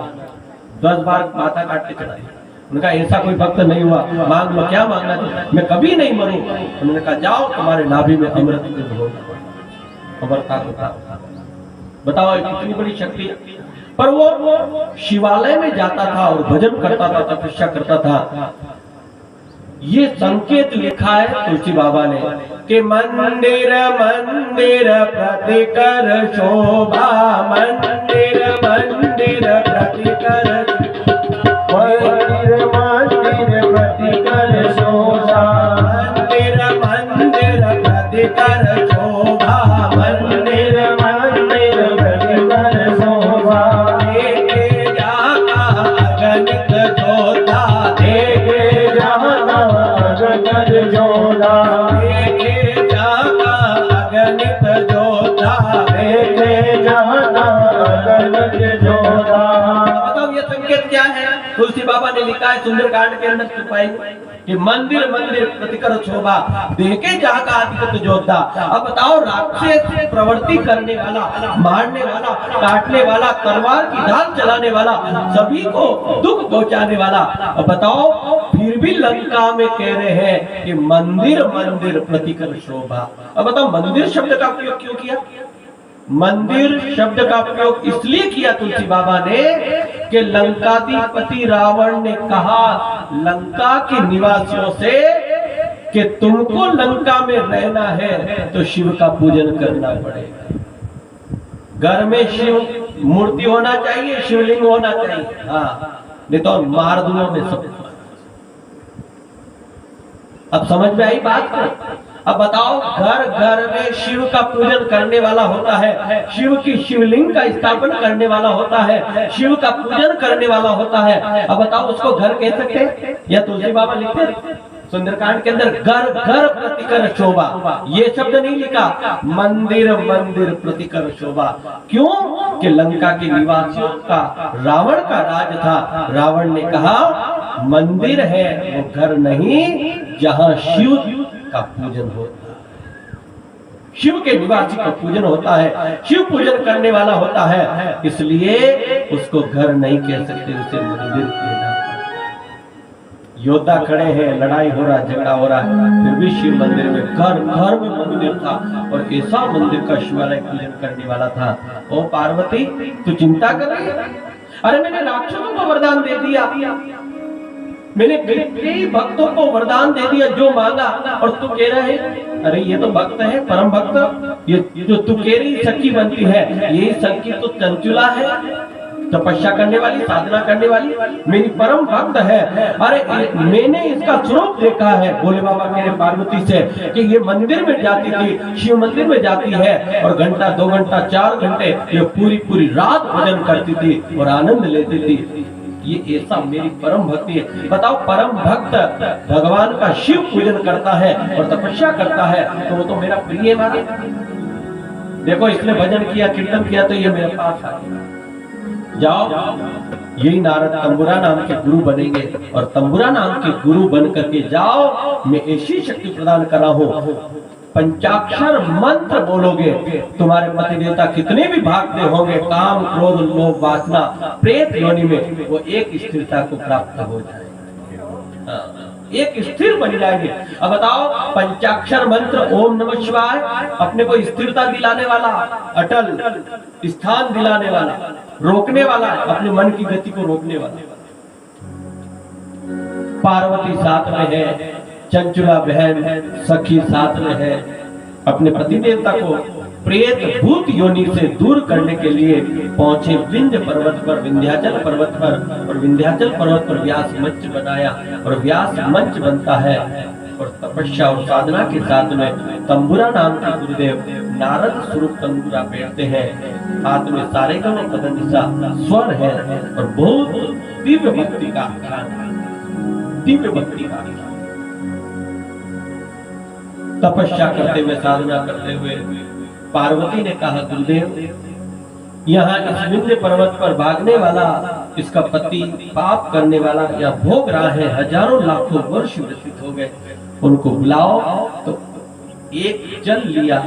10 बार माथा काट के चढ़ाया। उनका ऐसा कोई भक्त नहीं हुआ। मांग लो, क्या मांगना था? मैं कभी नहीं मरूं। उन्होंने कहा जाओ तुम्हारे नाभि में अमृत अमरता होता। बताओ कितनी बड़ी शक्ति है। पर वो शिवालय में जाता था और भजन करता था, तपस्या करता था। ये संकेत लिखा है तुलसी बाबा ने कि मंदिर मंदिर प्रतिकर शोभा, मंदिर मंदिर प्रतिकर, मंदिर मंदिर प्रतिकर शोभा, मंदिर मंदिर प्रतिकर शोभा, मंदिर मंदिर प्रतिकर शोभा। देखे जाका अगणित जोधा, देखे जाका अगणित जोधा, देखे जाका अगणित जोधा, देखे जाका अगणित जोधा। बताओ ये संकेत क्या है? तुलसी बाबा ने लिखा है सुंदरकांड के अंदर छुपाई कि मंदिर मंदिर प्रतिकर शोभा, देखे जाका अगणित जोधा। अब बताओ राक्षस प्रवृत्ति करने वाला, मारने वाला, काटने वाला, तलवार की ढाल चलाने वाला, सभी को दुख पहुंचाने वाला। अब बताओ फिर भी लंका में कह रहे हैं कि मंदिर मंदिर प्रतिकर शोभा। अब बताओ मंदिर शब्द का प्रयोग क्यों किया? मंदिर शब्द का प्रयोग इसलिए किया तुलसी बाबा ने कि लंकाधिपति रावण ने कहा लंका के निवासियों से कि तुमको लंका में रहना है तो शिव का पूजन करना पड़ेगा। घर में शिव मूर्ति होना चाहिए, शिवलिंग होना चाहिए। हाँ, नहीं तो मार दूंगा मैं सब। अब समझ में आई बात को? अब बताओ, घर घर में शिव का पूजन करने वाला होता है, शिव की शिवलिंग का स्थापन करने वाला होता है, शिव का पूजन करने वाला होता है। अब बताओ, उसको घर कह सकते हैं? या तुलसी बाबा लिखते सुंदरकांड के अंदर घर घर प्रतिकर शोभा, ये शब्द नहीं लिखा, मंदिर मंदिर प्रतिकर शोभा। क्यों? कि लंका के निवासियों का, रावण का राज था। रावण ने कहा मंदिर है वो घर नहीं जहां शिव का पूजन होता है, शिव के निवासी का पूजन होता है, शिव पूजन करने वाला होता है, इसलिए उसको घर नहीं कह सकते, उसे मंदिर कहना। योद्धा खड़े हैं, लड़ाई हो रहा, झगड़ा हो रहा है, फिर भी शिव मंदिर में, घर घर में मंदिर था, और ऐसा मंदिर का शिवालय पूजन करने वाला था। ओ पार्वती, तू चिंता कर रही है? अरे मैंने राक्षसों को वरदान दे दिया, मैंने कई भक्तों को वरदान दे दिया जो मांगा, और तू कह रहा है अरे ये तो भक्त है, परम भक्त, ये जो तू कह रही सखी बनती है, यही सखी तो चंचुला है, तपस्या करने वाली, साधना करने वाली, मेरी परम भक्त है। अरे मैंने इसका स्वरूप देखा है। भोले बाबा कह रहे पार्वती से कि ये मंदिर में जाती थी, शिव मंदिर में जाती है, और घंटा 2 घंटा 4 घंटे ये पूरी पूरी रात भजन करती थी और आनंद लेती थी। ये ऐसा मेरी परम भक्ति है। बताओ, परम भक्त भगवान का शिव पूजन करता है और तपस्या करता है, तो वो तो मेरा प्रिय माने। देखो, इसने भजन किया, कीर्तन किया, तो ये मेरे पास आ गया। जाओ, यही नारद तंबुरा नाम के गुरु बनेंगे, और तंबुरा नाम के गुरु बन करके जाओ, मैं ऐसी शक्ति प्रदान कर रहा हूं, पंचाक्षर मंत्र बोलोगे, तुम्हारे पति देवता कितने भी भागते होंगे, काम क्रोध लोभ वासना प्रेत योनि में, वो एक स्थिरता को प्राप्त हो जाएगी, एक स्थिर बन जाएंगे। अब बताओ, पंचाक्षर मंत्र ओम नमः शिवाय अपने को स्थिरता दिलाने वाला, अटल स्थान दिलाने वाला, रोकने वाला, अपने मन की गति को रोकने वाला। पार्वती साथ में है, चंचुला बहन सखी साथ में है, अपने पति देवता को प्रेत भूत योनि से दूर करने के लिए पहुंचे विंध्य पर्वत पर, विंध्याचल पर्वत पर, और विंध्याचल पर्वत पर व्यास मंच बनाया, और व्यास मंच बनता है, और तपस्या और साधना के साथ में तंबुरा नाम के गुरुदेव नारद स्वरूप तंबुरा बैठते हैं, हाथ में सारे गम पदनिसा स्वर है, और बहुत दिव्य भक्ति का दिव्य भक्ति का तपस्या करते हुए, साधना करते हुए पार्वती ने कहा गुरुदेव, यहाँ इस विंध्य पर्वत पर भागने वाला, इसका पति पाप करने वाला या भोग रहा है, हजारों लाखों वर्ष व्यतीत हो गए, उनको बुलाओ। तो एक जल लिया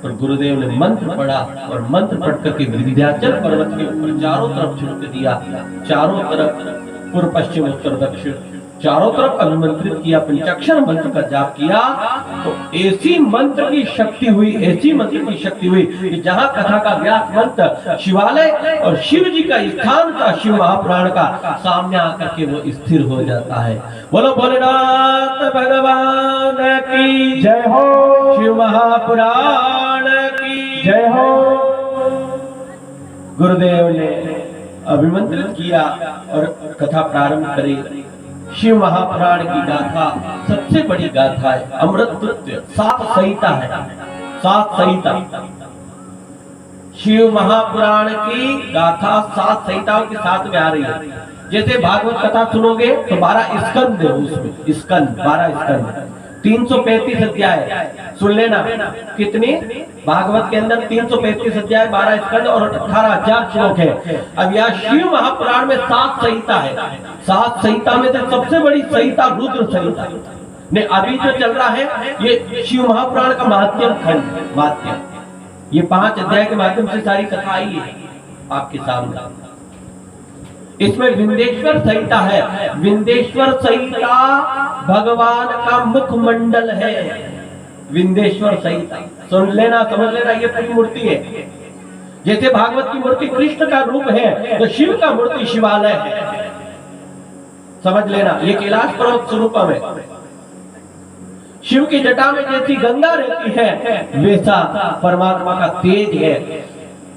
और गुरुदेव ने मंत्र पढ़ा, और मंत्र पढ़ करके विंध्याचल पर्वत के ऊपर चारों तरफ छिड़क दिया, चारों तरफ पूर्व पश्चिम उत्तर दक्षिण चारों तरफ अभिमंत्रित किया, पंचाक्षर मंत्र का जाप किया, तो ऐसी मंत्र की शक्ति हुई, ऐसी मंत्र की शक्ति हुई कि जहां कथा का व्यास मंत्र शिवालय और शिव जी का स्थान था, शिव महापुराण का, सामने आकर के वो स्थिर हो जाता है। बोलो भोलेनाथ भगवान की जय हो, शिव महापुराण की जय हो। गुरुदेव ने अभिमंत्रित किया और कथा प्रारंभ करी। शिव महापुराण की गाथा सबसे बड़ी गाथा है, अमृत नृत्य, 7 संहिता है, 7 संहिता। शिव महापुराण की गाथा 7 संहिताओं के साथ में आ रही है। जैसे भागवत कथा सुनोगे तो 12 स्कंद है, उसमें स्कंद 12 स्कंद, 335 अध्याय सुन लेना। कितनी? भागवत के अंदर 335 अध्याय, 12 स्कंद और 18,000 श्लोक है। अब यहाँ शिव महापुराण में 7 संहिता है। 7 संहिता में से सबसे बड़ी संहिता रुद्र संहिता ने अभी जो चल रहा है, ये शिव महापुराण का महात्म्य खंड, महात्म्य, ये 5 अध्याय के माध्यम से सारी कथा आई है आपके सामने। इसमें विंध्येश्वर संहिता है। विंध्येश्वर संहिता भगवान का मुखमंडल है। विंध्येश्वर संहिता सुन लेना, समझ लेना, ये पूरी मूर्ति है। जैसे भागवत की मूर्ति कृष्ण का रूप है, तो शिव का मूर्ति शिवालय है, समझ लेना। ये कैलाश पर्वत स्वरूप में शिव की जटा में जैसी गंगा रहती है, वैसा परमात्मा का तेज है।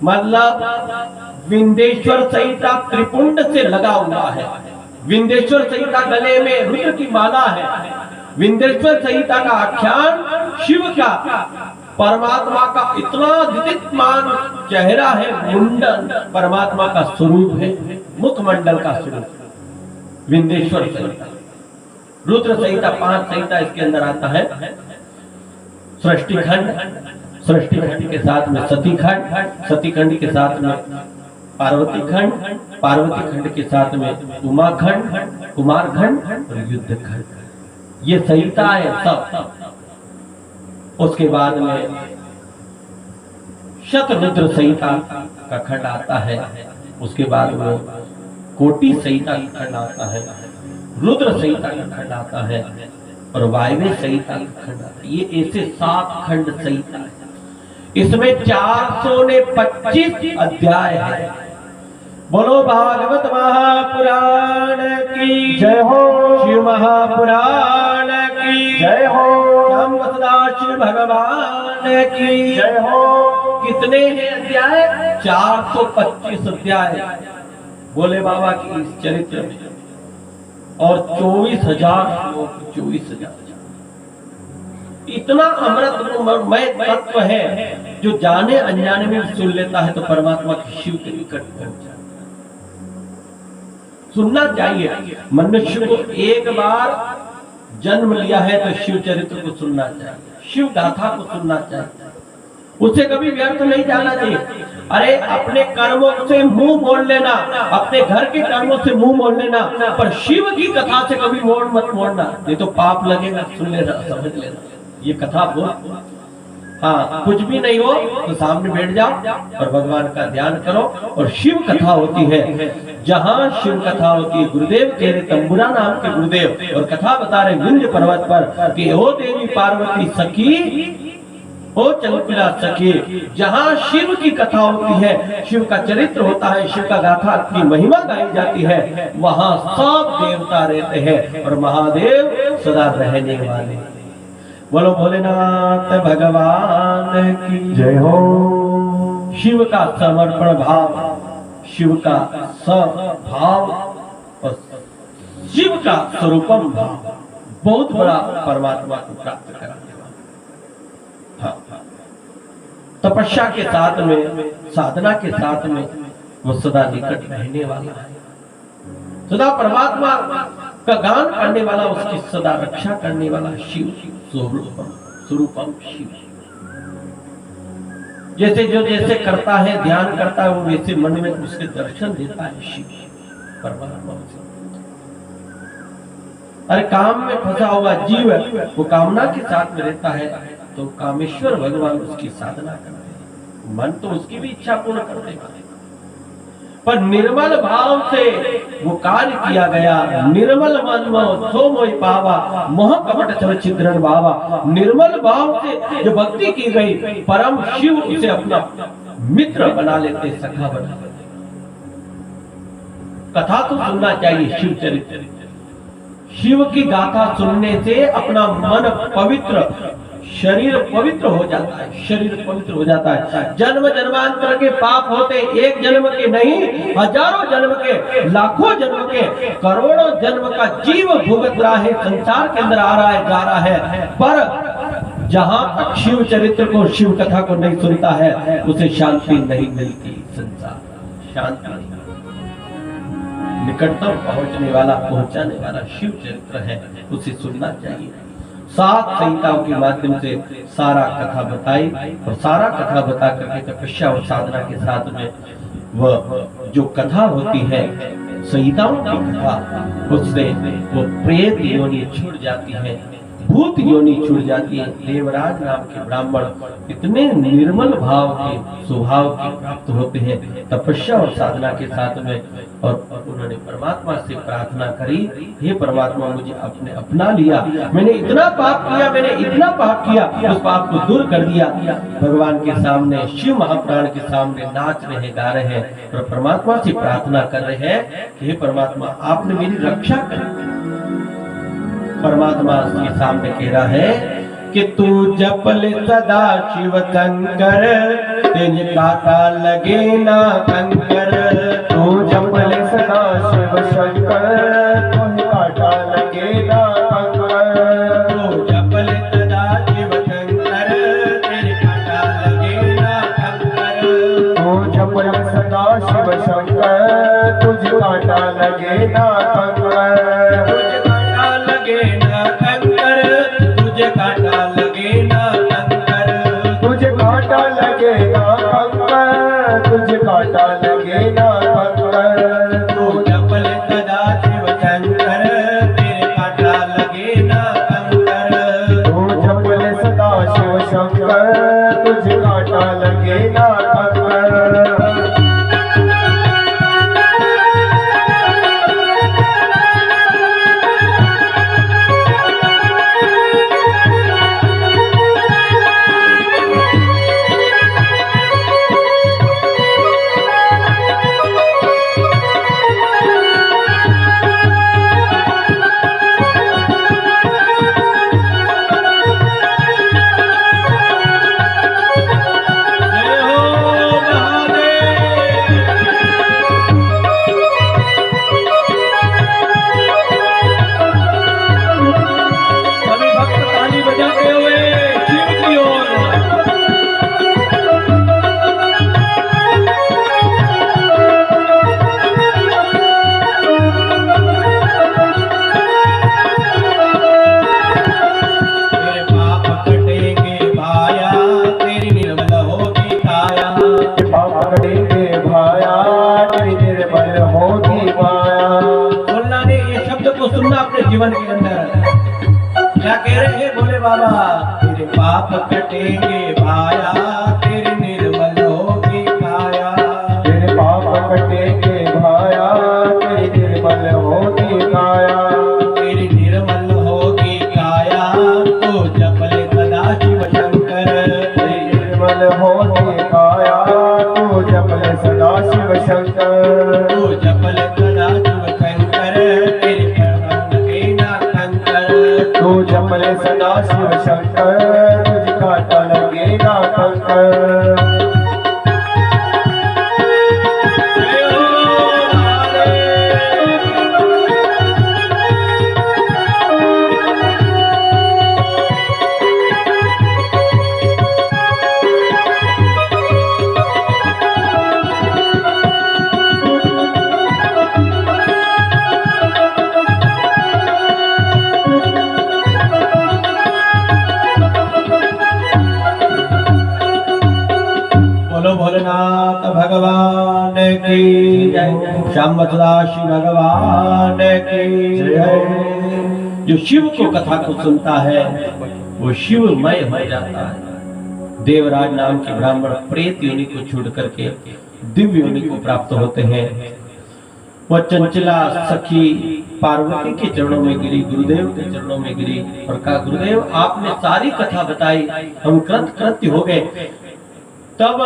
मतलब विंध्येश्वर संहिता त्रिपुंड से लगा हुआ है। विंध्येश्वर संहिता गले में रुद्र की माला है। विंध्येश्वर संहिता का आख्यान शिव का परमात्मा का इतना दिव्यमान चेहरा है, मुंडन परमात्मा का स्वरूप है, मुखमंडल का स्वरूप। विंध्येश्वर संहिता, रुद्र संहिता 5 संहिता इसके अंदर आता है। सृष्टि खंड, सृष्टि खंड के साथ में सती खंड, सती खंड के साथ में पार्वती खंड, पार्वती खंड के साथ में उमा खंड, कुमार खंड और युद्ध खंड, ये संहिता है सब। उसके बाद में शतरुद्र संहिता का खंड आता है, उसके बाद में कोटि संहिता का खंड आता है, रुद्र संहिता का खंड आता है और वायव्य संहिता का खंड आता है। ये ऐसे 7 खंड संहिता है। इसमें 425 अध्याय है। बोलो भागवत महापुराण की जय हो, शिव महापुराण की जय हो, श्याम सदाशिव भगवान की जय हो। कितने हैं अध्याय? 425 अध्याय बोले बाबा की इस चरित्र में, और 24,000 श्लोक, 24,000। इतना अमृतमय तत्व है जो जाने अनजाने में सुन लेता है तो परमात्मा की शिव के निकट पहुंच जाए। सुनना चाहिए। मनुष्य को एक बार जन्म लिया है तो शिव चरित्र को सुनना चाहिए, शिव गाथा को सुनना चाहिए, उसे कभी व्यर्थ नहीं जाना चाहिए। अरे अपने कर्मों से मुंह मोड़ लेना, अपने घर के कर्मों से मुंह मोड़ लेना, पर शिव की कथा से कभी मोड़ मत मोड़ना, नहीं तो पाप लगेगा। सुन लेना, समझ लेना, ये कथा बोल। हाँ, कुछ भी नहीं हो तो सामने बैठ जाओ और भगवान का ध्यान करो। और शिव कथा होती है, जहाँ शिव कथा होती है, गुरुदेव कह रहे, तंबुरा नाम के गुरुदेव और कथा बता रहे विंध्य पर्वत पर कि ओ देवी पार्वती सखी, ओ चंद्रपिला सखी, जहाँ शिव की कथा होती है, शिव का चरित्र होता है, शिव का गाथा की महिमा गाई जाती है, वहाँ सब देवता रहते हैं और महादेव सदा रहने वाले। बोलो भोलेनाथ भगवान की जय हो। शिव का समर्पण भाव, शिव का स्वभाव और शिव का स्वरूपम भाव बहुत बड़ा परमात्मा को प्राप्त कराने वाला। हाँ, तपस्या के साथ में, साधना के साथ में वो सदा निकट रहने वाला है, सदा परमात्मा का गान करने वाला, उसकी सदा रक्षा करने वाला शिव स्वरूपम शिव। जैसे जो जैसे करता है, ध्यान करता है, वो वैसे मन में उसके दर्शन देता है शिव परमात्मा। अरे काम में फंसा हुआ जीव वो कामना के साथ में रहता है तो कामेश्वर भगवान उसकी साधना करते हैं, मन तो उसकी भी इच्छा पूर्ण करते हैं, पर निर्मल भाव से वो कार्य किया गया। निर्मल मन में सो मोहि पावा, मोह कपट छल छिद्रन भावा। निर्मल भाव से जो भक्ति की गई, परम शिव उसे अपना मित्र बना लेते, सखा बना लेते। कथा तो सुनना चाहिए, शिव चरित्र, शिव की गाथा सुनने से अपना मन पवित्र, शरीर पवित्र हो जाता है, शरीर पवित्र हो जाता है। जन्म जन्मांतर के पाप होते, एक जन्म के नहीं, हजारों जन्म के, लाखों जन्म के, करोड़ों जन्म का जीव भुगत रहा है, संसार के अंदर आ रहा है, जा रहा है, पर जहां तक शिव चरित्र को, शिव कथा को नहीं सुनता है, उसे शांति नहीं मिलती। संसार शांति निकटतम पहुंचने वाला, पहुंचाने वाला शिव चरित्र है, उसे सुनना चाहिए। 7 संहिताओं के माध्यम से सारा कथा बताई और सारा कथा बता करके तपस्या और साधना के साथ में वह जो कथा होती है, संहिताओं की कथा, उससे वो प्रेत योनि छूट जाती है, भूत योनि छूट जाती है। देवराज नाम के ब्राह्मण इतने निर्मल भाव के स्वभाव के प्राप्त होते हैं तपस्या और साधना के साथ में, और उन्होंने परमात्मा से प्रार्थना करी, हे परमात्मा मुझे अपने अपना लिया, मैंने इतना पाप किया, मैंने इतना पाप किया, उस पाप को दूर कर दिया। भगवान के सामने, शिव महापुराण के सामने नाच रहे, गा रहे हैं और परमात्मा से प्रार्थना कर रहे हैं कि हे परमात्मा आपने मेरी रक्षा करी। परमात्मा के सामने कह रहा है कि तू जपल सदा शिव शंकर, तेज काटा लगे ना कंकर। तू जपल सदा शिव शंकर, तुझ काटा लगे ना कंकर। शंकर तुझ कांटा लगे ना कंकर। तुझे कांटा लगे ना कंकर, तुझे कांटा लगे ना कंकर, तुझे कांटा लगे ना कंकर, तुझे कांटा लगे ना कंकर। तू जप ले सदा शिव शंकर, तेरे कांटा लगे ना कंकर। तू जप ले सदा शिव शंकर तुझे कांटा लगे ना कंकर। सुनना अपने जीवन के अंदर क्या कह रहे हैं बोले बाबा। तेरे पाप कटेंगे भाया, तेरी निर्मल होगी काया। तेरे पाप कटेंगे भाया, तेरी निर्मल होगी काया। तेरी निर्मल होगी काया, तो जप ले सदा शिव शंकर। तेरी निर्मल होगी काया, तू जप ले सदा शिव शंकर। तू जप ले सदा शिव शंकर, तेरे कांटा लगे ना कंकर। तू जप ले सदा शिव शंकर तुझ कांटा लगे ना कंकर। जय हो महादेव। बोलो भोलेनाथ भगवान की जय, श्याम श्री भगवान की जय। जो शिव को कथा को सुनता है वो शिवमय हो जाता है। देवराज नाम के ब्राह्मण प्रेत योनि को छोड़ करके दिव्य योनि को प्राप्त होते हैं। वह चंचला सखी पार्वती के चरणों में गिरी, गुरुदेव के चरणों में गिरी और कहा गुरुदेव आपने सारी कथा बताई, हम कृतकृत्य हो गए। तब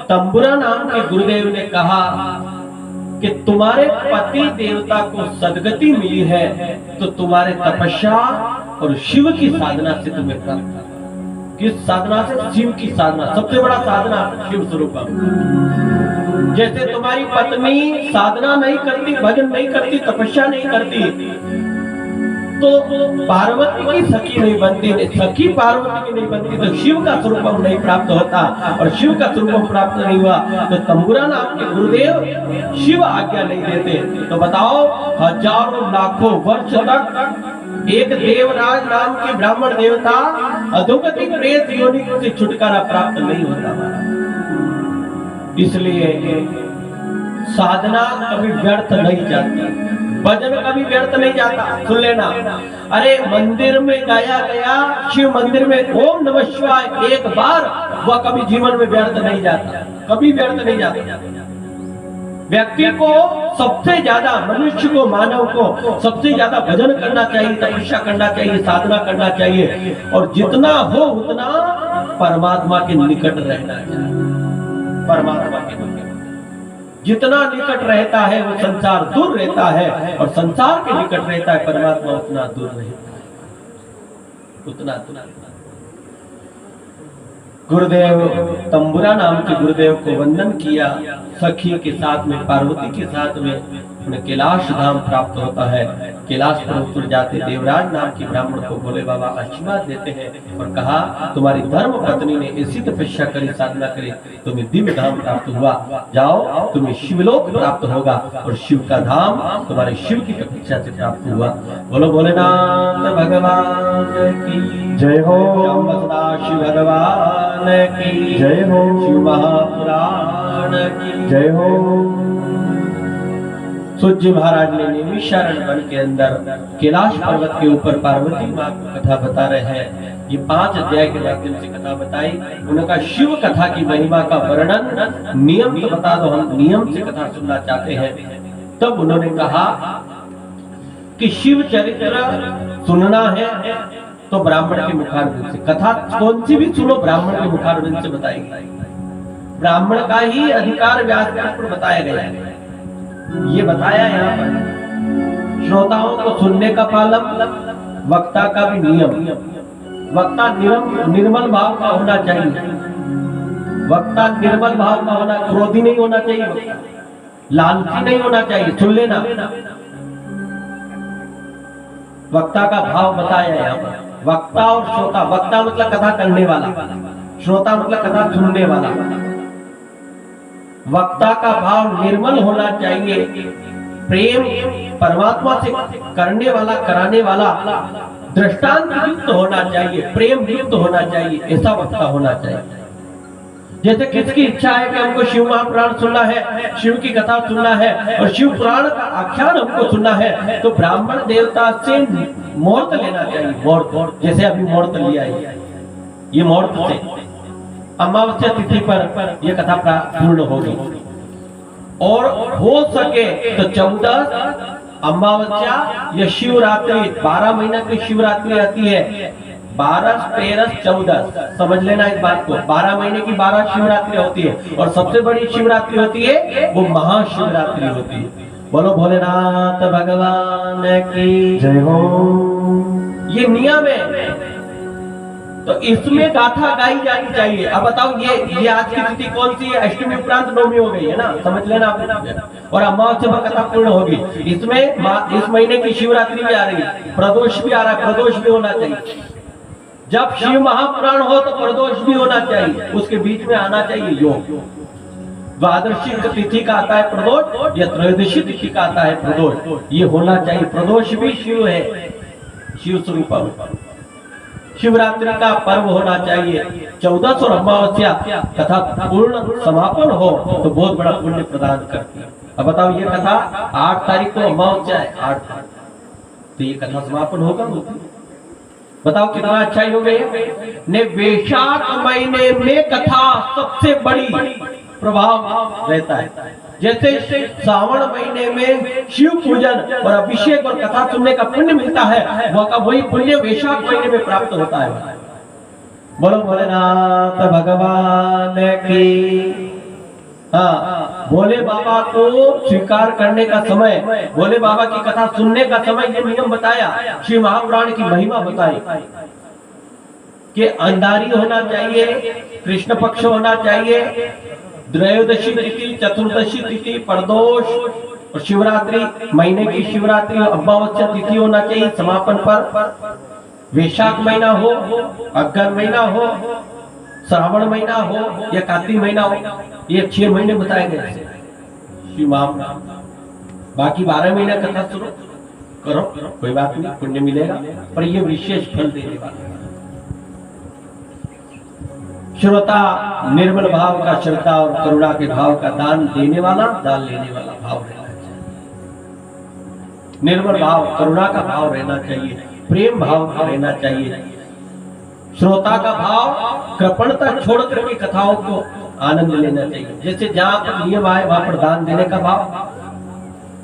तंबुरा नाम के गुरुदेव ने कहा कि तुम्हारे पति देवता को सदगति मिली है तो तुम्हारे तपस्या और शिव की साधना से तुम्हें प्राप्त। किस साधना से? शिव की साधना। सबसे बड़ा साधना शिव स्वरूप। जैसे तुम्हारी पत्नी साधना नहीं करती, भजन नहीं करती, तपस्या नहीं करती, तो पार्वती की सखी नहीं बनती, सखी पार्वती की नहीं बनती तो शिव का स्वरूप नहीं प्राप्त होता, और शिव का स्वरूप प्राप्त नहीं हुआ तो तंबुरा नाम के गुरुदेव शिव आज्ञा नहीं देते। तो बताओ हजारों लाखों वर्ष तक एक देवराज नाम के ब्राह्मण देवता अधोगति प्रेत योनि से छुटकारा प्राप्त नहीं होता। इसलिए साधना कभी व्यर्थ नहीं जाती, भजन कभी व्यर्थ नहीं जाता। सुन लेना, अरे मंदिर में गाया गया शिव मंदिर में ओम नमः शिवाय एक बार, वह कभी जीवन में व्यर्थ नहीं जाता, कभी व्यर्थ नहीं जाता। व्यक्ति को सबसे ज्यादा, मनुष्य को, मानव को सबसे ज्यादा भजन करना चाहिए, तपस्या करना चाहिए, साधना करना चाहिए, और जितना हो उतना परमात्मा के निकट रहना चाहिए। परमात्मा के निकट जितना निकट रहता है वो संसार दूर रहता है, और संसार के निकट रहता है परमात्मा उतना दूर रहता है, उतना दूर। गुरुदेव तंबुरा नाम के गुरुदेव को वंदन किया, सखी के साथ में, पार्वती के साथ में उन्हें कैलाश धाम प्राप्त होता है। कैलाश पर्वत पर जाते देवराज नाम की ब्राह्मण को भोले बाबा आशीर्वाद देते हैं और कहा तुम्हारी धर्म पत्नी ने ऐसी तपस्या करी, साधना करी, तुम्हें दिव्य धाम प्राप्त हुआ, जाओ तुम्हें शिवलोक प्राप्त होगा और शिव का धाम तुम्हारे शिव की तपस्या से प्राप्त हुआ। बोलो भोलेनाथ भगवान की जय हो, शिव भगवान की जय हो, शिव महापुराण की जय हो। सूत जी महाराज ने नैमिषारण्य वन के अंदर कैलाश पर्वत के ऊपर पार्वती माँ की कथा बता रहे हैं। ये 5 अध्याय के माध्यम से कथा बताई। उनका शिव कथा की महिमा का वर्णन नियम तो बता दो, हम नियम से कथा सुनना चाहते हैं। तब उन्होंने कहा कि शिव चरित्र सुनना है तो ब्राह्मण के मुखारबिंद से, कथा कौन सी भी सुनो ब्राह्मण के मुखारबिंद से बताएगी। ब्राह्मण का ही अधिकार व्यास पर बताया गया है। ये बताया यहाँ पर श्रोताओं को सुनने का पालन, वक्ता का भी नियम। वक्ता निर्मल भाव का होना चाहिए, वक्ता निर्मल भाव का होना, क्रोधी नहीं होना चाहिए, वक्ता लालची नहीं होना चाहिए। सुन लेना, वक्ता का भाव बताया यहाँ पर। वक्ता और श्रोता, वक्ता मतलब कथा करने वाला, श्रोता मतलब कथा सुनने वाला। वक्ता का भाव निर्मल होना चाहिए, प्रेम परमात्मा से करने वाला, कराने वाला, दृष्टांत युक्त होना चाहिए, प्रेम युक्त होना चाहिए, ऐसा वक्ता होना चाहिए। जैसे किसकी इच्छा है कि हमको शिव महापुराण सुनना है, शिव की कथा सुनना है और शिव पुराण का आख्यान हमको सुनना है, तो ब्राह्मण देवता से मुहूर्त लेना चाहिए। मुहूर्त, जैसे अभी मुहूर्त लिया है, ये मुहूर्त से अमावस्या तिथि पर यह कथा पूर्ण होगी। और हो सके तो 14 अमावस्या या शिवरात्रि, 12 महीना की शिवरात्रि आती है, 12, 13, 14, समझ लेना इस बात को। 12 महीने की 12 शिवरात्रि होती है और सबसे बड़ी शिवरात्रि होती है वो महाशिवरात्रि होती है। बोलो भोलेनाथ भगवान की जय हो। ये नियम है, तो इसमें गाथा गाई जानी चाहिए। अब बताओ ये आज की तिथि कौन सी है? अष्टमी उपरांत नवमी हो गई है ना, समझ लेना आप। और अमावस्या पर कथा पूर्ण होगी। इसमें इस महीने की शिवरात्रि भी आ रही है, प्रदोष भी आ रहा है, प्रदोष भी होना चाहिए। जब शिव महापुराण हो तो प्रदोष भी होना चाहिए, उसके बीच में आना चाहिए योग। द्वादशी तिथि का आता है प्रदोष या त्रयोदशी तिथि का आता है प्रदोष, ये होना चाहिए। प्रदोष भी शिव है, शिव स्वरूप। शिवरात्रि का पर्व होना चाहिए। 14 और अमावस्या कथा पूर्ण समापन हो तो बहुत बड़ा पुण्य प्रदान करती है। अब बताओ ये कथा 8 तारीख को अमावस्या है, 8 तारीख तो ये कथा समापन होगा। बताओ कितना अच्छा योग है। ने वैशाख महीने में कथा सबसे बड़ी प्रभाव रहता है। जैसे श्रावण महीने में शिव पूजन और अभिषेक और कथा सुनने का पुण्य मिलता है, वही पुण्य वैशाख महीने में प्राप्त होता है। बोलो भोलेनाथ भगवान की। हाँ, भोले बाबा को स्वीकार करने का समय, भोले बाबा की कथा सुनने का समय, ये नियम बताया। शिव महापुराण की महिमा बताई कि अंधारी होना चाहिए, कृष्ण पक्ष होना चाहिए, त्रयोदशी तिथि, चतुर्दशी तिथि, प्रदोष और शिवरात्रि, महीने की शिवरात्रि अमावस्या तिथि होना चाहिए समापन पर। वैशाख महीना हो, अगन महीना हो, श्रावण महीना हो या कार्तिक महीना हो, ये 6 महीने बताए गए शिव महापुराण। बाकी 12 महीना कथा सुनो, करो, कोई बात नहीं, पुण्य मिलेगा, पर ये विशेष फल देने वाला। श्रोता निर्मल भाव का, श्रद्धा और करुणा के भाव का, दान देने वाला, दान लेने वाला भाव रहना चाहिए। निर्मल भाव, करुणा का भाव रहना चाहिए, प्रेम भाव का रहना चाहिए। श्रोता का भाव कृपणता छोड़ करके कथाओं को आनंद लेना चाहिए। जैसे जहाँ पर नियम आए वहां पर दान देने का भाव।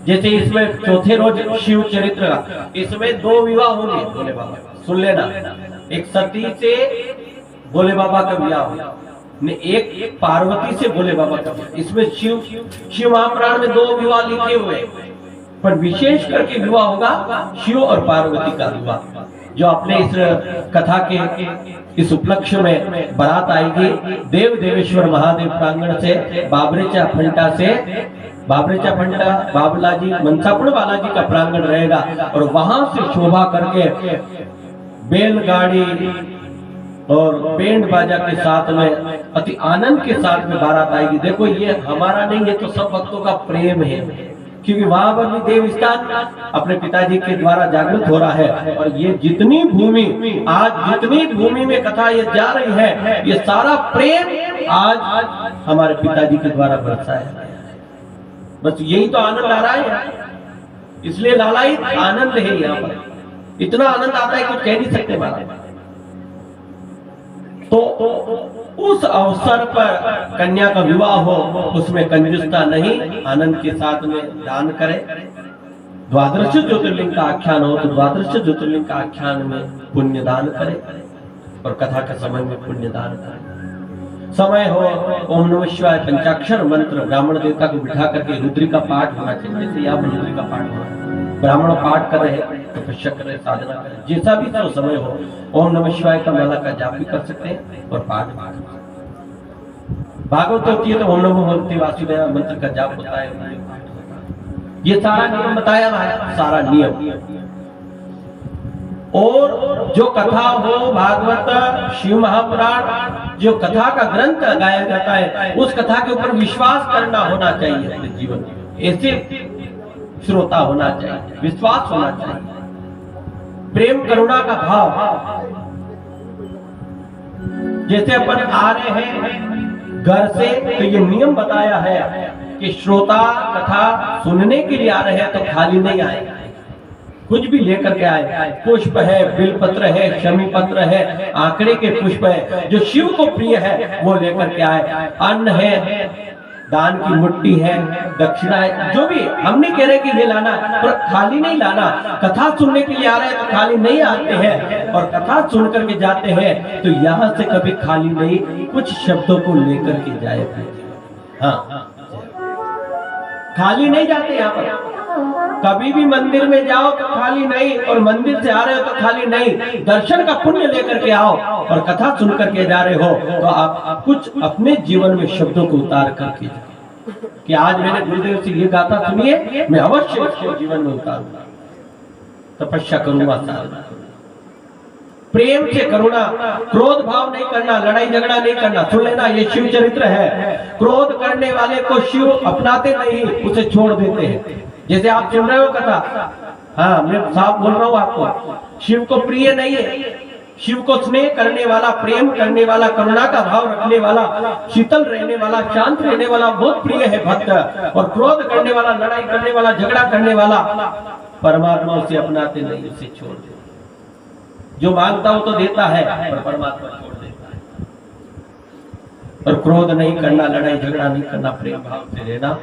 जैसे इसमें चौथे रोज शिव चरित्र का, इसमें 2 विवाह होंगे भोले बाबा, सुन लेना। एक सती से भोले बाबा का विवाह हुआ, एक पार्वती से भोले बाबा का। इसमें शिव महापुराण में 2 विवाह लिखे हुए, पर विशेष करके विवाह होगा शिव और पार्वती का विवाह, जो अपने इस कथा के इस उपलक्ष्य में बारात आएगी देव देवेश्वर महादेव प्रांगण से, बाबरेचा फंटा से बाबरेचा फंडा बाबलाजी मनसापुर बालाजी का प्रांगण रहेगा और वहां से शोभा करके बैलगाड़ी और बैंड बाजा के साथ में अति आनंद के साथ में बारात आएगी। देखो ये हमारा नहीं, ये तो सब भक्तों का प्रेम है, क्योंकि वहां पर भी देव स्थान अपने पिताजी के द्वारा जागृत हो रहा है। और ये जितनी भूमि में कथा ये जा रही है, ये सारा प्रेम आज हमारे पिताजी के द्वारा बरसाया है। बस यही तो आनंद आ रहा है, इसलिए लालायित आनंद है। यहाँ पर इतना आनंद आता है कुछ कह नहीं सकते महाराज। तो उस अवसर पर कन्या का विवाह हो, उसमें कंजूसता नहीं, आनंद के साथ में दान करे। द्वादश ज्योतिर्लिंग का आख्यान हो तो द्वादश ज्योतिर्लिंग का आख्यान में पुण्य दान करे और कथा के समय में पुण्य दान करे। समय हो ओम नमः शिवाय पंचाक्षर मंत्र ब्राह्मण देवता को बिठा करके रुद्री का पाठ होना चाहिए। जैसे यहाँ पर रुद्री का पाठ हो रहा है, ब्राह्मण पाठ कर रहे, तपस्या कर रहे, साधना कर रहे, जैसा भी तो समय हो ओम नमः शिवाय का माला का जाप भी कर सकते हैं और पाठ भागवत होती है तो ओम नमो भगवते वासुदेवाय मंत्र का जाप होता है। ये सारा नियम बताया है, सारा नियम। और जो कथा हो भागवत शिव महापुराण जो कथा का ग्रंथ गाया जाता है, उस कथा के ऊपर विश्वास करना होना चाहिए अपने जीवन में। ऐसे श्रोता होना चाहिए, विश्वास होना चाहिए, प्रेम करुणा का भाव। जैसे अपन आ रहे हैं घर से तो ये नियम बताया है कि श्रोता कथा सुनने के लिए आ रहे हैं तो खाली नहीं आए, कुछ भी लेकर के आए। पुष्प है, बिलपत्र है, शमी पत्र है, आंकड़े के पुष्प है, जो शिव को प्रिय है वो लेकर के आए। अन्न है, दान की मुट्ठी है, दक्षिणा है, जो भी हम नहीं कह रहे कि ये लाना, पर खाली नहीं लाना। कथा सुनने के लिए आ रहे हैं तो खाली नहीं आते हैं, और कथा सुन करके जाते हैं तो यहाँ से कभी खाली नहीं, कुछ शब्दों को लेकर के जाए। हाँ, खाली नहीं जाते यहाँ पर। कभी भी मंदिर में जाओ तो खाली नहीं, और मंदिर से आ रहे हो तो खाली नहीं। दर्शन का पुण्य लेकर के आओ और कथा सुन करके जा रहे हो तो आप कुछ अपने जीवन में शब्दों को उतार करके जाओ कि आज मैंने गुरुदेव से ये गाथा सुनिए, मैं अवश्य उसको जीवन में उतारूंगा, तपस्या करूंगा, साधना। प्रेम से करुणा, क्रोध भाव नहीं करना, लड़ाई झगड़ा नहीं करना। सुन लेना, ये शिव चरित्र है। क्रोध करने वाले को शिव अपनाते नहीं, उसे छोड़ देते हैं। जैसे आप सुन रहे हो कथा, हाँ मैं साफ बोल रहा हूँ आपको, शिव को प्रिय नहीं है। शिव को स्नेह करने वाला, प्रेम करने वाला, करुणा का भाव रखने वाला, शीतल रहने वाला, शांत रहने वाला बहुत प्रिय है भक्त। और क्रोध करने वाला, लड़ाई करने वाला, झगड़ा करने वाला परमात्मा उसे अपनाते नहीं, उसे छोड़ देते। जो मांगता हो तो देता है, पर परमात्मा छोड़ देता है। और क्रोध नहीं करना, लड़ाई झगड़ा नहीं करना, प्रेम भाव से रहना।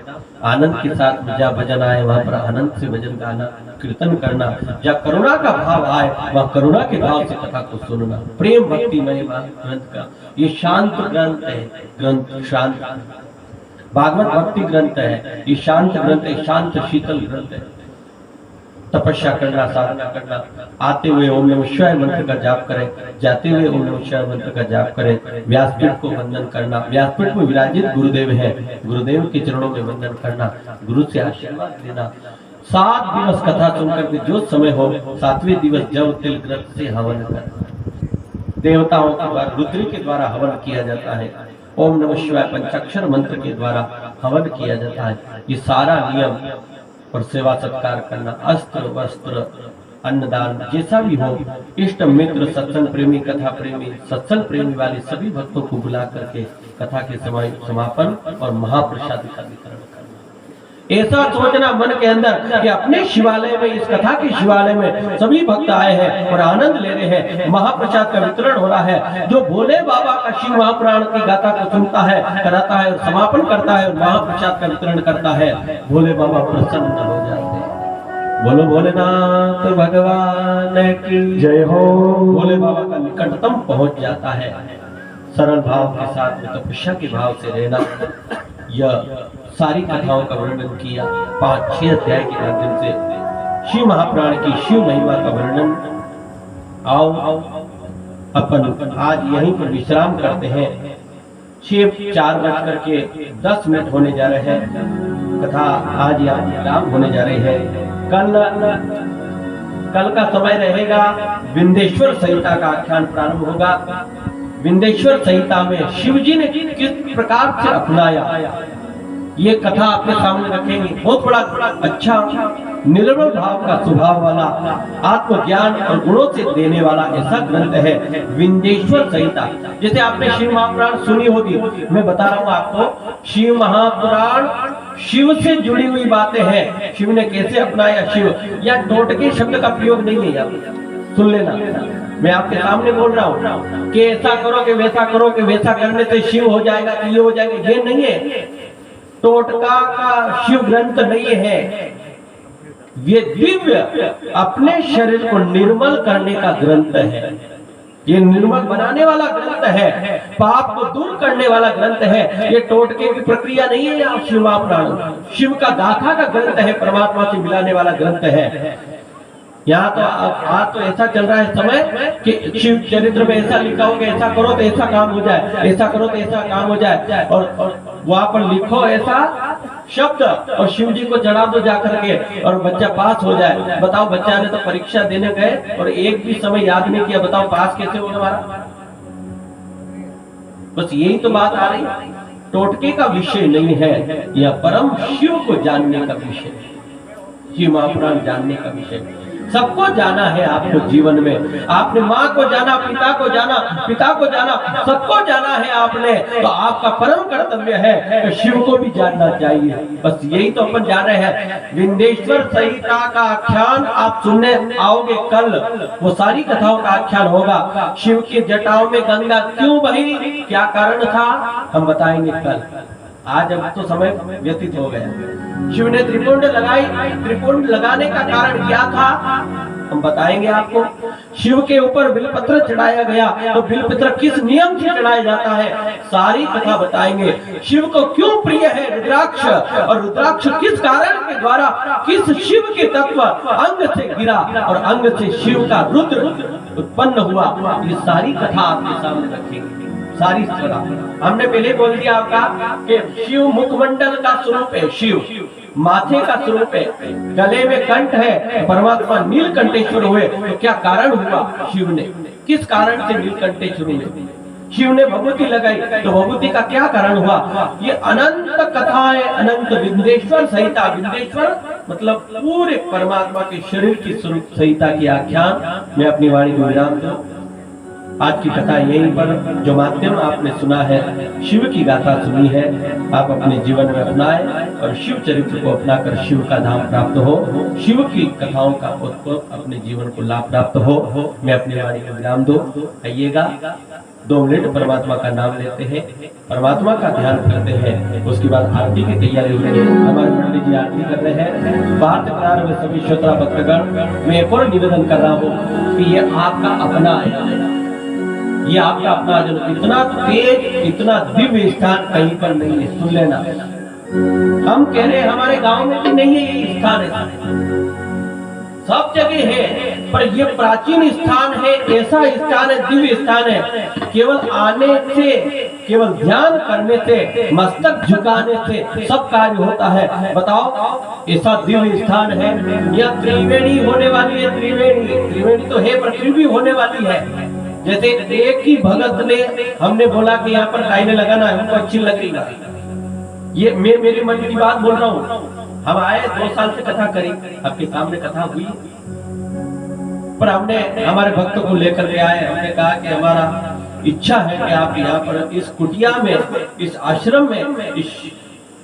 आनंद के साथ जहाँ भजन आए वहां पर आनंद से भजन गाना, कीर्तन करना। जहाँ करुणा का भाव आए वहां करुणा के भाव से कथा को सुनना। प्रेम भक्ति मय ग्रंथ का ये शांत ग्रंथ है, ग्रंथ शांत। भागवत भक्ति ग्रंथ है, ये शांत ग्रंथ है, शांत शीतल ग्रंथ है। तपस्या करना, साधना करना। आते हुए ओम नमः शिवाय मंत्र का जाप करें, जाते हुए ओम नमः शिवाय मंत्र का जाप करें। व्यासपीठ को वंदन करना, व्यासपीठ में विराजित गुरुदेव है, गुरुदेव के चरणों में वंदन करना, गुरु से आशीर्वाद लेना। 7 दिवस कथा सुनकर के जो समय हो, 7वें दिवस जव तिल ग्रंथ से हवन करना। देवताओं के द्वारा, रुद्री के द्वारा हवन किया जाता है। ओम नमः शिवाय पंचाक्षर मंत्र के द्वारा हवन किया जाता है। ये सारा नियम और सेवा सत्कार करना, अस्त्र वस्त्र अन्नदान जैसा भी हो, इष्ट मित्र सत्संग प्रेमी, कथा प्रेमी, सत्संग प्रेमी वाले सभी भक्तों को बुला करके कथा के समय समापन और महाप्रसाद का वितरण करना। ऐसा सोचना मन के अंदर कि अपने शिवालय में, इस कथा के शिवालय में सभी भक्त आए हैं और आनंद ले रहे हैं। महाप्रसाद का वितरण हो रहा है। जो भोले बाबा का शिव महापुराण की गाथा को सुनता है, कराता है, समापन करता है और महाप्रसाद का वितरण करता है, भोले बाबा प्रसन्न हो जाते हैं। बोलो भोलेनाथ भगवान की जय हो। भोले बाबा का निकटतम पहुंच जाता है। सरल भाव के साथ में तपस्या के भाव से रहना। यह सारी कथाओं का वर्णन किया 5-6 अध्याय के माध्यम से शिव महापुराण की शिव महिमा का वर्णन। आओ अपन आज यहीं पर विश्राम करते हैं। 4:10 होने जा रहे हैं। कथा आज यहाँ विराम होने जा रही है। कल का समय रहेगा विंध्येश्वर संहिता का आख्यान प्रारंभ होगा। विंध्येश्वर संहिता में शिवजी ने किस प्रकार से अपनाया ये कथा आपके सामने रखेंगे। बहुत बड़ा अच्छा निर्मल भाव का स्वभाव वाला, आत्मज्ञान और गुणों से देने वाला ऐसा ग्रंथ है विंध्येश्वर संहिता। जैसे आपने शिव महापुराण सुनी होगी, मैं बता रहा हूँ आपको। शिव महापुराण शिव से जुड़ी हुई बातें हैं। शिव ने कैसे अपनाया शिव, या टोटके शब्द का प्रयोग नहीं है। आप सुन लेना, मैं आपके सामने बोल रहा हूँ कि ऐसा करोगे वैसा करोगे, वैसा करने से शिव हो जाएगा, ये हो जाएगा, ये नहीं है। टोटका का शिव ग्रंथ नहीं है। ये दिव्य अपने शरीर को निर्मल करने का ग्रंथ है। ये निर्मल बनाने वाला ग्रंथ है, पाप को दूर करने वाला ग्रंथ है। ये टोटके की प्रक्रिया नहीं है। आप शिव महापुराण शिव का गाथा का ग्रंथ है, परमात्मा से मिलाने वाला ग्रंथ है। यहाँ तो आज तो ऐसा चल रहा है समय कि शिव चरित्र में ऐसा लिखा होगा, ऐसा करो तो ऐसा काम हो जाए, ऐसा करो तो ऐसा काम हो जाए, और वहां पर लिखो ऐसा शब्द और शिव जी को चढ़ा दो जाकर के और बच्चा पास हो जाए। बताओ, बच्चा ने तो परीक्षा देने गए और एक भी समय याद नहीं किया, बताओ पास कैसे होगा हमारा। बस यही तो बात आ रही। टोटके का विषय नहीं है, यह परम शिव को जानने का विषय, शिव महापुराण जानने का विषय। सबको जाना है आपको जीवन में। आपने माँ को जाना, पिता को जाना, सबको जाना है आपने, तो आपका परम कर्तव्य है कि शिव को भी जानना चाहिए। बस यही तो अपन जान रहे हैं। विंध्येश्वर संहिता का आख्यान आप सुनने आओगे कल, वो सारी कथाओं का आख्यान होगा। शिव की जटाओं में गंगा क्यों बही, क्या कारण था, हम बताएंगे कल। आज अब तो समय व्यतीत हो गया। शिव ने त्रिपुंड लगाई, त्रिपुंड लगाने का कारण क्या था हम बताएंगे आपको। शिव के ऊपर बिलपत्र चढ़ाया गया, तो बिलपत्र किस नियम से चढ़ाया जाता है, सारी कथा बताएंगे। शिव को क्यों प्रिय है रुद्राक्ष, और रुद्राक्ष किस कारण के द्वारा, किस शिव के तत्व अंग से गिरा और अंग से शिव का रुद्र उत्पन्न हुआ, ये सारी कथा आपके सामने रखेंगे। सारी कथा हमने पहले बोल दिया आपका कि शिव मुखमंडल का स्वरूप है, शिव माथे का स्वरूप है, गले में कंठ है। परमात्मा नीलकंठेश्वर हुए, तो क्या कारण हुआ शिव ने, किस कारण से नीलकंठेश्वर हुए। शिव ने भभूति लगाई, तो भभूति का क्या कारण हुआ। ये अनंत कथा है, अनंत विंध्येश्वर संहिता। विंध्येश्वर मतलब पूरे परमात्मा के शरीर की स्वरूप संहिता की आख्यान। मैं अपनी वाणी को विराम दूं। आज की कथा यहीं पर, जो माध्यम आपने सुना है, शिव की गाथा सुनी है, आप अपने जीवन में अपनाएं और शिव चरित्र को अपनाकर शिव का धाम प्राप्त हो, शिव की कथाओं का अपने जीवन को लाभ प्राप्त हो। मैं अपनी वाणी को विराम दूं। आइएगा 2 मिनट परमात्मा का नाम लेते हैं, परमात्मा का ध्यान करते हैं, उसके बाद आरती की तैयारी हो रही है। हमारे पंडित जी आरती कर रहे हैं। भारत करार में सभी श्रोता भक्तगण, मैं एक और निवेदन कर रहा हूँ कि ये आपका अपना है, ये आपका अपना जन, इतना तेज, इतना दिव्य स्थान कहीं पर नहीं है। सुन लेना, हम कह रहे हैं हमारे गांव में भी नहीं है ये स्थान है, सब जगह है, पर ये प्राचीन स्थान है, ऐसा स्थान है, दिव्य स्थान है। केवल आने से, केवल ध्यान करने से, मस्तक झुकाने से सब कार्य होता है। बताओ, ऐसा दिव्य स्थान है। यह त्रिवेणी होने वाली है, त्रिवेणी तो है पर फिर भी होने वाली है। जैसे एक ही भगत ने, हमने बोला कि यहाँ पर टाइलें लगाना है, हमको अच्छी लग रही। ये मैं मेरे मन की बात बोल रहा हूँ। हम आए 2 साल से कथा करी, आपके सामने कथा हुई, पर हमने हमारे भक्तों को लेकर के आए। हमने कहा कि हमारा इच्छा है कि आप यहाँ पर इस कुटिया में, इस आश्रम में, इस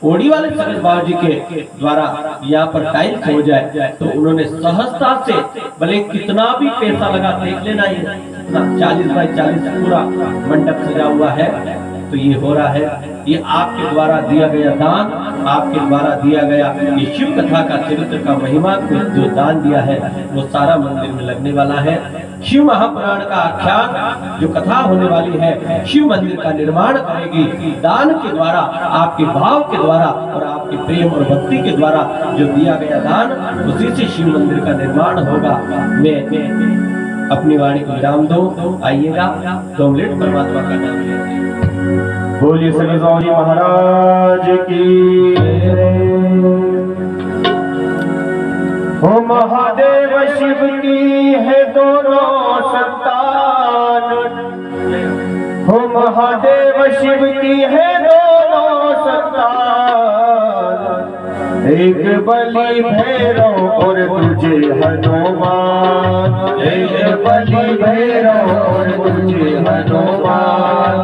ओडी वाले सरस बाबा जी के द्वारा यहाँ पर टाइल्स हो जाए। तो उन्होंने सहजता से, भले कितना भी पैसा लगा, देख लेना, ये 40 बाई 40 पूरा मंडप सजा हुआ है, तो ये हो रहा है। ये आपके द्वारा दिया गया दान, आपके द्वारा दिया गया ये शिव कथा का चरित्र का महिमा को जो दान दिया है, वो सारा मंदिर में लगने वाला है। शिव महापुराण का आख्यान जो कथा होने वाली है, शिव मंदिर का निर्माण करेगी। दान के द्वारा, आपके भाव के द्वारा और आपके प्रेम और भक्ति के द्वारा जो दिया गया दान, उसी से शिव मंदिर का निर्माण होगा। मैं अपनी वाणी को विराम दो। आइएगा 2 मिनट परमात्मा का नाम लेते हैं। बोलिए सगजौरी महाराज की। हो महादेव शिव की है दोनों संतान, हो महादेव शिव की है दोनों संतान, एक बलि भैरव और तुझे हनुमान, एक बलि भैरव और तुझे हनुमान।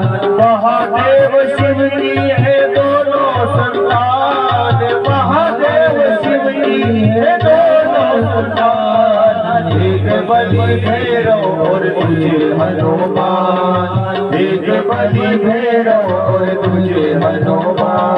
महादेव शिव की है दोनों संतान, महादेव शिव की है दोनों संतान, एक बलि भैरव और तुझे हनुमान, एक बलि भैरव और तुझे हनुमान।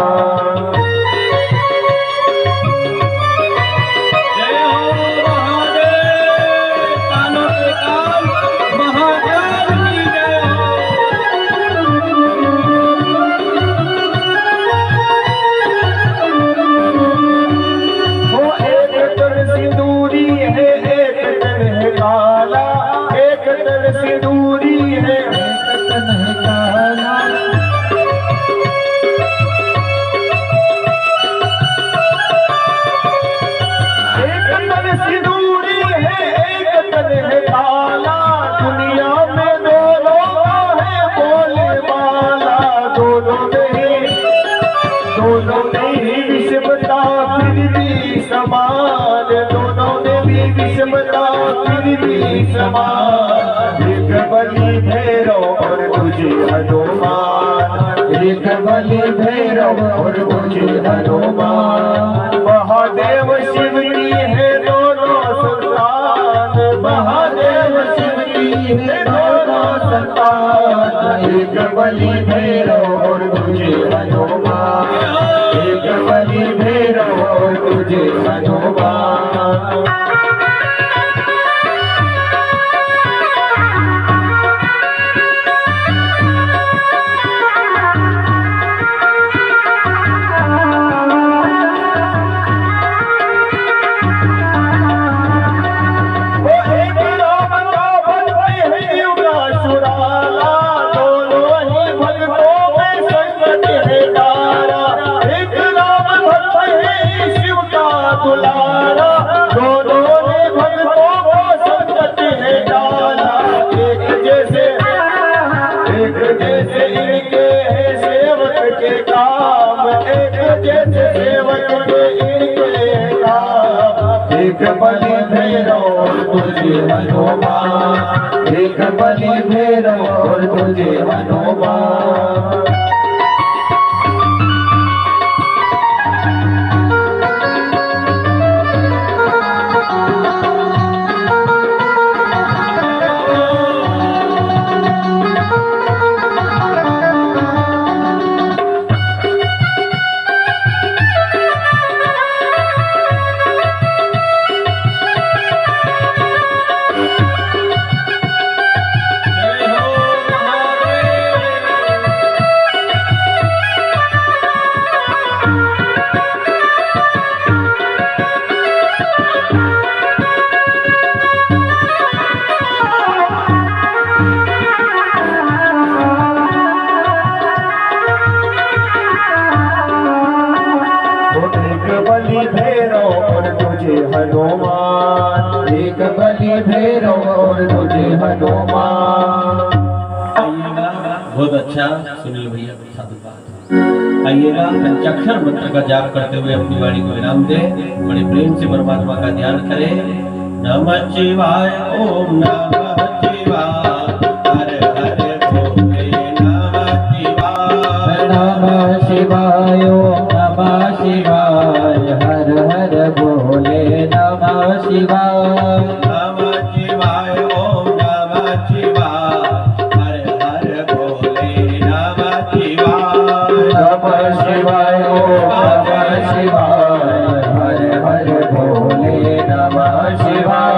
एक बलि भैरव और तुझे हनुमान, एक बलि भैरव और तुझे हनुमान। महादेव शिव की है दोनों संतान, महादेव शिव की है दोनों संतान, एक बलि भैरव और तुझे हनुमान, एक बलि भैरव और तुझे हनुमान। एक बलि भैरव तुझे हनुमान, एक बलि भैरव तुझे हनुमान। हनुमान, एक बलि भैरव और तुझे हनुमान। आइएगा, बहुत अच्छा सुनील भैया, साधुवाद। आइएगा, पंचाक्षर मंत्र का जाप करते हुए अपनी वाणी को विराम दे, बड़े प्रेम से परमात्मा का ध्यान करें। नमः शिवाय, ओम नमः शिवाय, हर हर भोले नमः शिवाय, नमः शिवाय, ओम नमः शिवाय, हर हर भोले नमः शिवाय, नमः शिवाय, ओम नमः शिवाय, हर हर भोले नमः शिवाय, नमः शिवाय, ओम नमः शिवाय, हर हर भोले नमः शिवाय,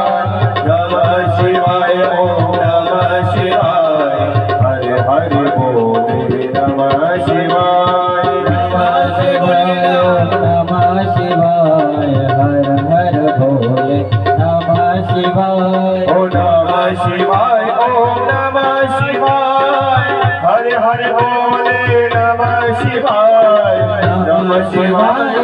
नमः शिवाय, ओम नमः शिवाय, हर हर भोले नमः शिवाय, नमः शिवाय, ओम नमः शिवाय, हर हर भोले नमः शिवाय नमः शिवाय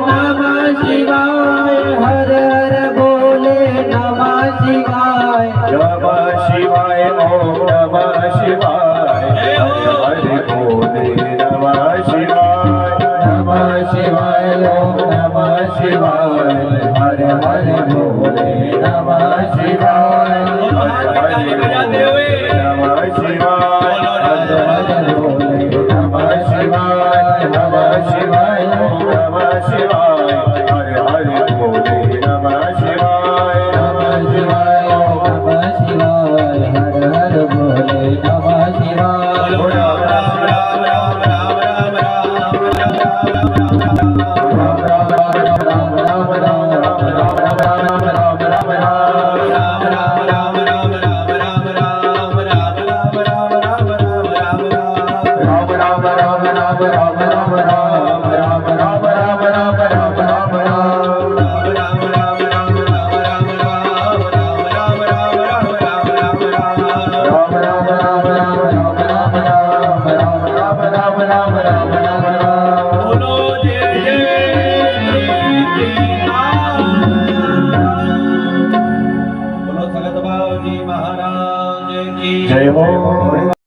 नमः शिवाय हर हर बोले नमः शिवाय नमः शिवाय ओम नमः शिवाय हरि बोले नमः शिवाय नमः शिवाय ओम नमः शिवाय हर हर बोले नमः शिवाय नमः शिवाय हर हर बोले नमः शिवाय नमः शिवाय ओम नमः शिवाय हरि हरि बोले नमः शिवाय नमः शिवाय ओम नमः शिवाय हर हर बोले नमः शिवाय राम राम राम राम राम राम राम राम राम राम राम राम राम राम राम राम राम राम बोलो जय जय बोलो सगत बाबू जी महाराज की जय हो।